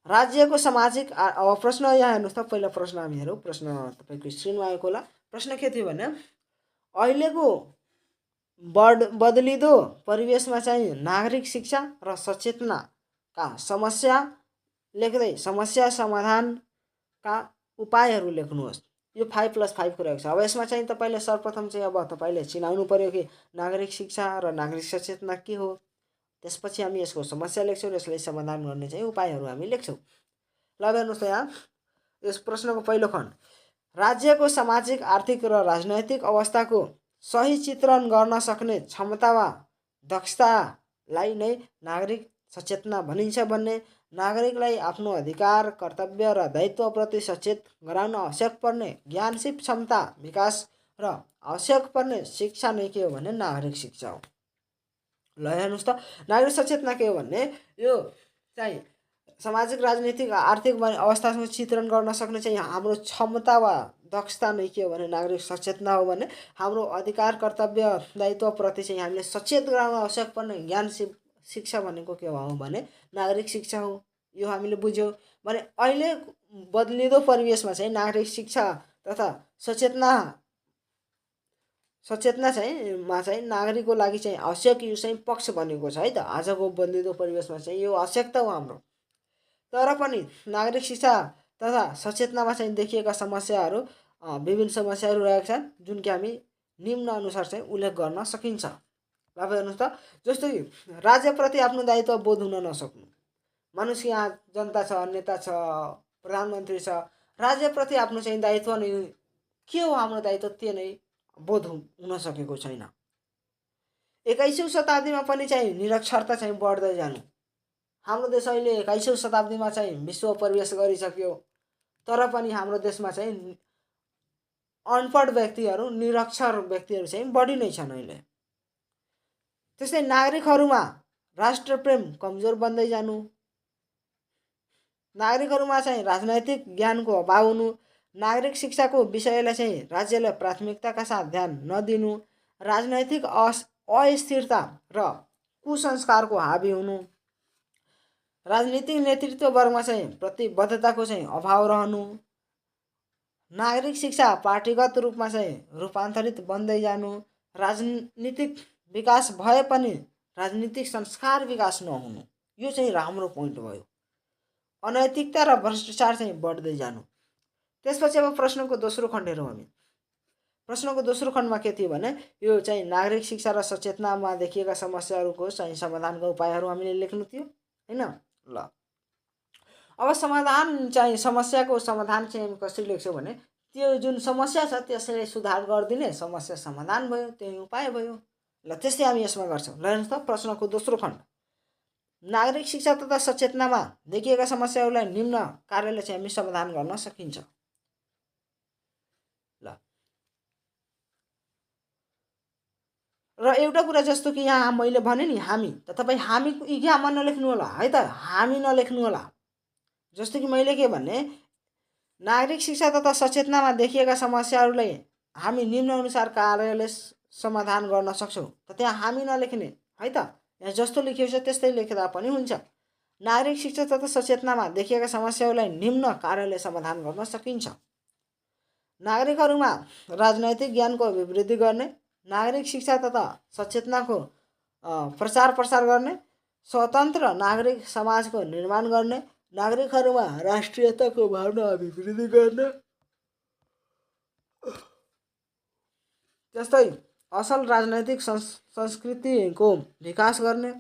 राज्यको सामाजिक अब प्रश्न यहाँ हेर्नुहोस् त, पहिला प्रश्न हामी हेरौँ। प्रश्न तपाईँको स्क्रिनमा आएको होला। प्रश्न के थियो भने अहिलेको बदलिदो परिवेशमा चाहिँ नागरिक शिक्षा र सचेतनाका समस्या लेख्दै समस्या समाधानका उपायहरू लेख्नुहोस्। यो 5+5 को रहेको छ। अब यसमा चाहिँ तपाईँले सर्वप्रथम चाहिँ अब तपाईँले चिनाउनु पर्यो कि नागरिक शिक्षा र नागरिक सचेतना के हो। त्यसपछि हामी यसको समस्या लेख्छौँ र यसलाई समाधान गर्ने चाहिँ उपायहरू हामी लेख्छौँ। ल हेर्नुहोस् त यहाँ यस प्रश्नको पहिलो खण्ड राज्यको सामाजिक आर्थिक र राजनैतिक अवस्थाको सही चित्रण गर्न सक्ने क्षमता वा दक्षतालाई नै नागरिक सचेतना भनिन्छ भन्ने, नागरिकलाई आफ्नो अधिकार कर्तव्य र दायित्वप्रति सचेत गराउन आवश्यक पर्ने ज्ञानसिप क्षमता विकास र आवश्यक पर्ने शिक्षा नै के हो भने नागरिक शिक्षा हो। ल हेर्नुहोस् त नागरिक सचेतना के हो भन्ने यो चाहिँ सामाजिक राजनीतिक आर्थिक अवस्थासँग चित्रण गर्न सक्ने चाहिँ हाम्रो क्षमता वा दक्षता नै के हो भने नागरिक सचेतना हो भने, हाम्रो अधिकार कर्तव्य दायित्वप्रति चाहिँ हामीले सचेत गराउन आवश्यक पर्ने ज्ञान शिक्षा भनेको के हो भने नागरिक शिक्षा हो। यो हामीले बुझ्यौँ भने अहिले बदलिदो परिवेशमा चाहिँ नागरिक शिक्षा तथा सचेतना चाहिँ नागरिकको लागि चाहिँ आवश्यक यो चाहिँ पक्ष बनेको छ है त। आजको बदलिदो परिवेशमा चाहिँ यो आवश्यकता हो हाम्रो। तर पनि नागरिक शिक्षा तथा सचेतनामा चाहिँ देखिएका समस्याहरू विभिन्न समस्याहरू रहेका छन् जुन कि हामी निम्न अनुसार चाहिँ उल्लेख गर्न सकिन्छ। अब हेर्नुहोस् त जस्तो कि राज्यप्रति आफ्नो दायित्व बोध हुन नसक्नु। मानुष यहाँ जनता छ, नेता छ, प्रधानमन्त्री छ, राज्यप्रति आफ्नो चाहिँ दायित्व नै के हो हाम्रो दायित्व त्यो नै बोध हुन सकेको छैन। 21औं शताब्दीमा पनि चाहिँ निरक्षरता चाहिँ बढ्दै जानु। हाम्रो देश अहिले 21औं शताब्दीमा चाहिँ विश्व प्रवेश गरिसक्यो तर पनि हाम्रो देशमा चाहिँ अनपढ व्यक्तिहरू निरक्षर व्यक्तिहरू चाहिँ बढी नै छन् अहिले। त्यस्तै नागरिकहरूमा राष्ट्रप्रेम कमजोर बन्दै जानु, नागरिकहरूमा चाहिँ राजनैतिक ज्ञानको अभाव हुनु, नागरिक शिक्षाको विषयलाई चाहिँ राज्यले प्राथमिकताका साथ ध्यान नदिनु, राजनैतिक अस्थिरता र कुसंस्कारको हाबी हुनु, राजनीतिक नेतृत्व वर्गमा चाहिँ प्रतिबद्धताको चाहिँ अभाव रहनु, नागरिक शिक्षा पार्टीगत रूपमा चाहिँ रूपान्तरित बन्दै जानु, राजनीतिक विकास भए पनि राजनीतिक संस्कार विकास नहुनु, यो चाहिँ राम्रो पोइन्ट भयो। अनैतिकता र भ्रष्टाचार चाहिँ बढ्दै जानु। त्यसपछि अब प्रश्नको दोस्रो खण्ड हेरौँ हामी। प्रश्नको दोस्रो खण्डमा के थियो भने यो चाहिँ नागरिक शिक्षा र सचेतनामा देखिएका समस्याहरूको चाहिँ समाधानका उपायहरू हामीले लेख्नु थियो हैन। ल अब समाधान चाहिँ समस्याको समाधान चाहिँ हामी कसरी लेख्छौँ भने त्यो जुन समस्या छ त्यसलाई सुधार गरिदिने समस्या समाधान भयो, त्यही उपाय भयो। ल त्यस्तै हामी यसमा गर्छौँ। ल हेर्नुहोस् त प्रश्नको दोस्रो खण्ड, नागरिक शिक्षा तथा सचेतनामा देखिएका समस्याहरूलाई निम्न कार्यले चाहिँ हामी समाधान गर्न सकिन्छ। ल र एउटा कुरा जस्तो कि यहाँ मैले भने नि हामी, त तपाईँ हामी इज्ञामा नलेख्नु होला है त, हामी नलेख्नु होला। जस्तो कि मैले के भने नागरिक शिक्षा तथा सचेतनामा देखिएका समस्याहरूलाई हामी निम्न अनुसार कार्यले समाधान गर्न सक्छौँ, त त्यहाँ हामी नलेख्ने है त, यहाँ जस्तो लेखिएको छ त्यस्तै लेख्दा पनि हुन्छ। नागरिक शिक्षा तथा सचेतनामा देखिएका समस्याहरूलाई निम्न कार्यले समाधान गर्न सकिन्छ। नागरिकहरूमा राजनैतिक ज्ञानको अभिवृद्धि गर्ने, नागरिक शिक्षा तथा सचेतनाको प्रचार प्रसार गर्ने, स्वतन्त्र नागरिक समाजको निर्माण गर्ने, नागरिकहरूमा राष्ट्रियताको भावना अभिवृद्धि गर्ने, त्यस्तै असल राजनैतिक संस्कृतिको विकास गर्ने,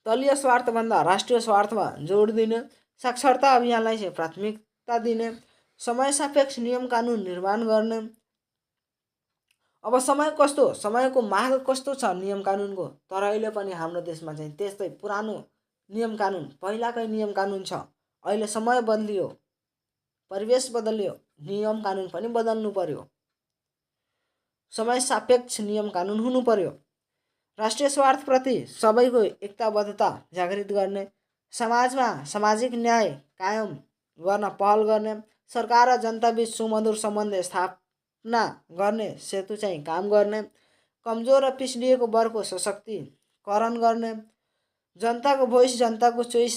दलीय स्वार्थभन्दा राष्ट्रिय स्वार्थमा जोड दिने, साक्षरता अभियानलाई चाहिँ प्राथमिकता दिने, समय सापेक्ष नियम कानुन निर्माण गर्ने। अब समय कस्तो, समयको माग कस्तो छ नियम कानुनको, तर अहिले पनि हाम्रो देशमा चाहिँ त्यस्तै पुरानो नियम कानुन, पहिलाकै नियम कानुन छ। अहिले समय बदलियो, परिवेश बदलियो, नियम कानुन पनि बदल्नु पर्यो, समय सापेक्ष नियम कानुन हुनु पर्यो। राष्ट्रिय स्वार्थप्रति सबैको एकताबद्धता जागृत गर्ने, समाजमा सामाजिक न्याय कायम गर्न पहल गर्ने, सरकार र जनताबीच सुमधुर सम्बन्ध स्थापना गर्ने सेतु चाहिँ काम गर्ने, कमजोर र पिछडिएको वर्गको सशक्तिकरण गर्ने, जनताको भोइस जनताको चोइस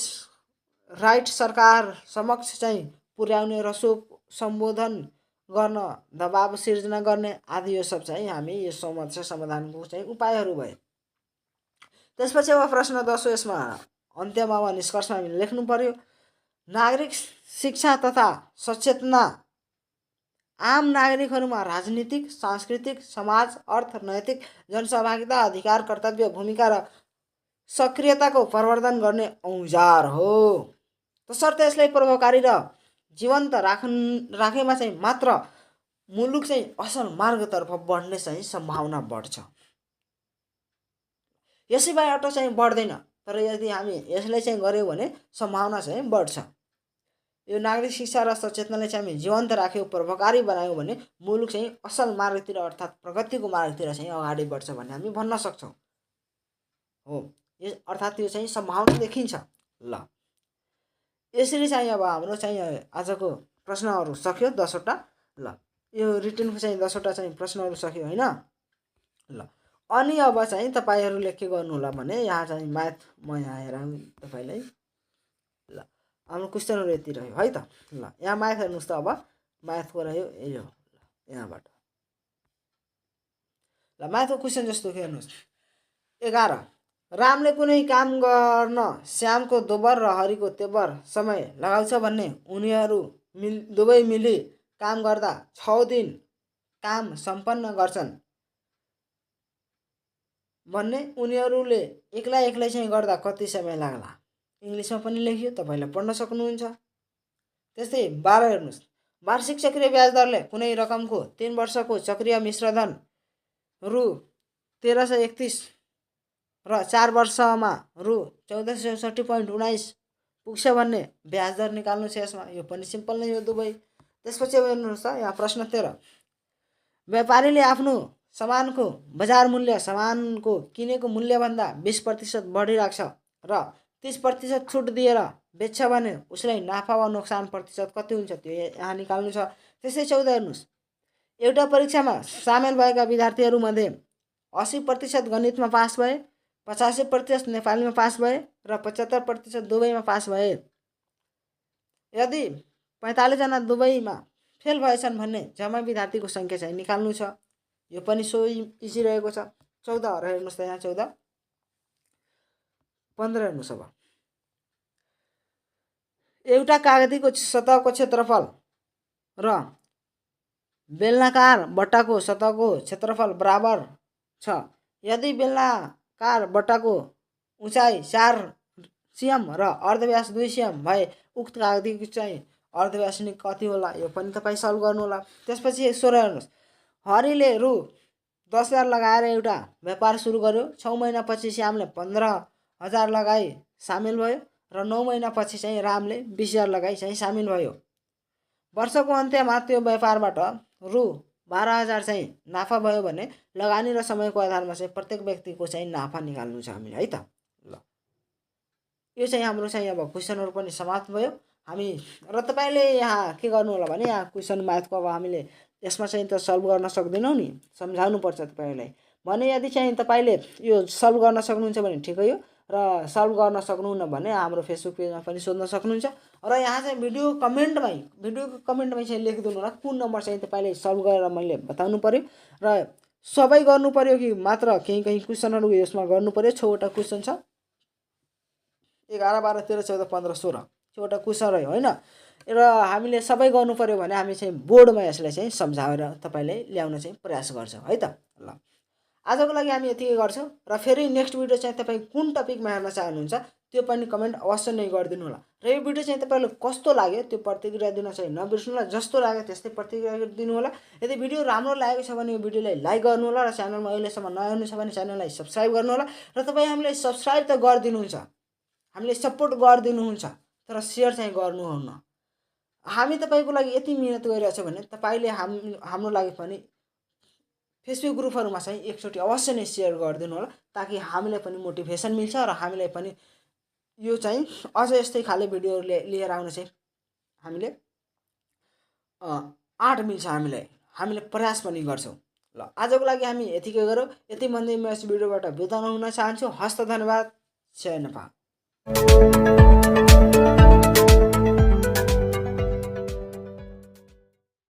राइट सरकार समक्ष चाहिँ पुर्याउने र सम्बोधन गर्न दबाब सिर्जना गर्ने आदि यो सब चाहिँ हामी यो समस्या समाधानको चाहिँ उपायहरू भए। त्यसपछि अब प्रश्न 10 यसमा अन्त्यमा वा निष्कर्षमा हामीले लेख्नु पर्यो, नागरिक शिक्षा तथा सचेतना आम नागरिकहरूमा राजनीतिक, सांस्कृतिक, समाज, अर्थ, नैतिक, जनसहभागिता, अधिकार, कर्तव्य, भूमिका र सक्रियताको प्रवर्धन गर्ने औजार हो। तसर्थ यसलाई प्रभावकारी र जीवन्त राखेमा चाहिँ मात्र मुलुक चाहिँ असल मार्गतर्फ बढ्ने चाहिँ सम्भावना बढ्छ। यसैबाट चाहिँ बढ्दैन, तर यदि हामी यसलाई चाहिँ गर्यौँ भने सम्भावना चाहिँ बढ्छ। यो नागरिक शिक्षा र सचेतनालाई चाहिँ हामी जीवन्त राख्यौँ, प्रभावकारी बनायौँ भने मुलुक चाहिँ असल मार्गतिर अर्थात् प्रगतिको मार्गतिर चाहिँ अगाडि बढ्छ भन्ने हामी भन्न सक्छौँ। हो, अर्थात् यो चाहिँ सम्भावना देखिन्छ। ल यसरी चाहिँ अब हाम्रो चाहिँ आजको प्रश्नहरू सक्यो 10 वटा। ल यो रिटनको चाहिँ 10 वटा चाहिँ प्रश्नहरू सक्यो हैन। ल अनि अब चाहिँ तपाईहरुले के गर्नु होला भने यहाँ चाहिँ म्याथ म यहाँ हेराउँ तपाईलाई। ल हाम्रो क्वेशनहरु यति रह्यो है त। ल यहाँ म्याथ हेर्नुस् त, अब म्याथको रह्यो यो यहाँबाट। ल म्याथको क्वेशन जस्तो हेर्नुस् 11 रामले कुनै काम गर्न श्यामको दोब्बर र हरिको तेब्बर समय लगाउँछ भन्ने उनीहरू दुवै मिली काम गर्दा 6 दिन काम सम्पन्न गर्छन् भन्ने उनीहरूले एक्लै चाहिँ गर्दा कति समय लाग्ला। इंग्लिशमा पनि लेखियो, तपाईले पढ्न सक्नुहुन्छ। त्यस्तै 12 हेर्नुस् वार्षिक चक्रीय ब्याज दरले कुनै रकमको 3 वर्षको चक्रीय मिश्रधन रु 1331 र 4 वर्षमा रु 1464.19 पुग्छ भन्ने ब्याज दर निकाल्नु छ यसमा। यो पनि सिम्पल नै हो दुबै। त्यसपछि हेर्नुस् त यहाँ प्रश्न 13 व्यापारीले आफ्नो सामानको बजार मूल्य सामानको किनेको मूल्य भन्दा 20% बढी राख्छ र 30% छुट दिएर बेच्छ भने उसलाई नाफा वा नोक्सान प्रतिशत कति हुन्छ त्यो यहाँ निकाल्नु छ। त्यसै 14 हेर्नुहोस्, एउटा परीक्षामा सामेल भएका विद्यार्थीहरूमध्ये 80% गणितमा पास भए, 85% नेपालीमा पास भए र 75% दुवैमा पास भए। यदि 45 जना दुवैमा फेल भएछन् भने जम्मा विद्यार्थीको सङ्ख्या चाहिँ निकाल्नु छ। यो पनि सो इजी रहेको छ। 14 हेर्नुहोस् त यहाँ 14, 15 हेर्नुहोस्। अब एउटा कागतीको सतहको क्षेत्रफल र बेलनाकार बट्टाको सतहको क्षेत्रफल बराबर छ। यदि बेलनाकार बट्टाको उचाइ 4 सिएम र अर्धव्यास 2 सिएम भए उक्त कागतीको चाहिँ अर्धव्यास कति होला, यो पनि तपाईँ सल्भ गर्नु होला। त्यसपछि 16 हेर्नुहोस्, हरिले रु 10,000 लगाएर एउटा व्यापार सुरु गर्यो। 6 महिनापछि श्यामले 15,000 लगाई सामेल भयो र 9 महिनापछि चाहिँ रामले 20,000 लगाई चाहिँ सामेल भयो। वर्षको अन्त्यमा त्यो व्यापारबाट रु 12,000 चाहिँ नाफा भयो भने लगानी र समयको आधारमा चाहिँ प्रत्येक व्यक्तिको चाहिँ नाफा निकाल्नु छ हामीले, है त। ल, यो चाहिँ हाम्रो चाहिँ अब क्वेसनहरू पनि समाप्त भयो हामी। र तपाईँले यहाँ के गर्नु होला भने यहाँ क्वेसन म्याथको अब हामीले यसमा चाहिँ त सल्भ गर्न सक्दैनौँ नि, सम्झाउनु पर्छ तपाईँलाई भने। यदि चाहिँ तपाईँले यो सल्भ गर्न सक्नुहुन्छ भने ठिकै हो, र सल्भ गर्न सक्नुहुन्न भने हाम्रो फेसबुक पेजमा पनि सोध्न सक्नुहुन्छ। र यहाँ चाहिँ भिडियोको कमेन्टमै चाहिँ लेखिदिनु होला कुन नम्बर चाहिँ तपाईँले सल्भ गरेर मैले बताउनु पर्यो। र सबै गर्नु पर्यो कि मात्र केही क्वेसनहरू यसमा गर्नु पर्यो। 6वटा क्वेसन छ, 11, 12, 13, 14, 15, 16 6वटा क्वेसन रह्यो होइन। र हामीले सबै गर्नु पर्यो भने हामी चाहिँ बोर्डमा यसलाई चाहिँ सम्झाएर तपाईँलाई ल्याउन चाहिँ प्रयास गर्छौँ, है त। ल, आजको लागि हामी यतिकै गर्छौँ। र फेरि नेक्स्ट भिडियो चाहिँ तपाईँ कुन टपिकमा हेर्न चाहनुहुन्छ त्यो पनि कमेन्ट अवश्य नै गरिदिनु होला। र यो भिडियो चाहिँ तपाईँलाई कस्तो लाग्यो त्यो प्रतिक्रिया दिन चाहिँ नबिर्सनु होला। जस्तो लाग्यो त्यस्तै प्रतिक्रिया दिनु होला। यदि भिडियो राम्रो लागेको छ भने यो भिडियोलाई लाइक गर्नु होला र च्यानलमा अहिलेसम्म नयाँ हुनुहुन्छ भने च्यानललाई सब्स्क्राइब गर्नु होला। र तपाईँ हामीलाई सब्स्क्राइब त गरिदिनुहुन्छ, हामीले सपोर्ट गरिदिनुहुन्छ, तर सेयर चाहिँ गर्नुहुन्न। हामी तपाईँको लागि यति मिहिनेत गरिरहेछ भने तपाईँले हाम्रो लागि पनि फेसबुक ग्रुपहरूमा चाहिँ एकचोटि अवश्य नै सेयर गरिदिनु होला, ताकि हामीलाई पनि मोटिभेसन मिल्छ र हामीलाई पनि यो चाहिँ अझ यस्तै खाले भिडियोहरू लिएर आउन चाहिँ हामीले आँट मिल्छ। हामीले प्रयास पनि गर्छौँ। ल, आजको लागि हामी यतिकै गरौँ। यति भन्दै म यस भिडियोबाट बिदा हुन चाहन्छु। हस्त, धन्यवाद, जय नेपाल।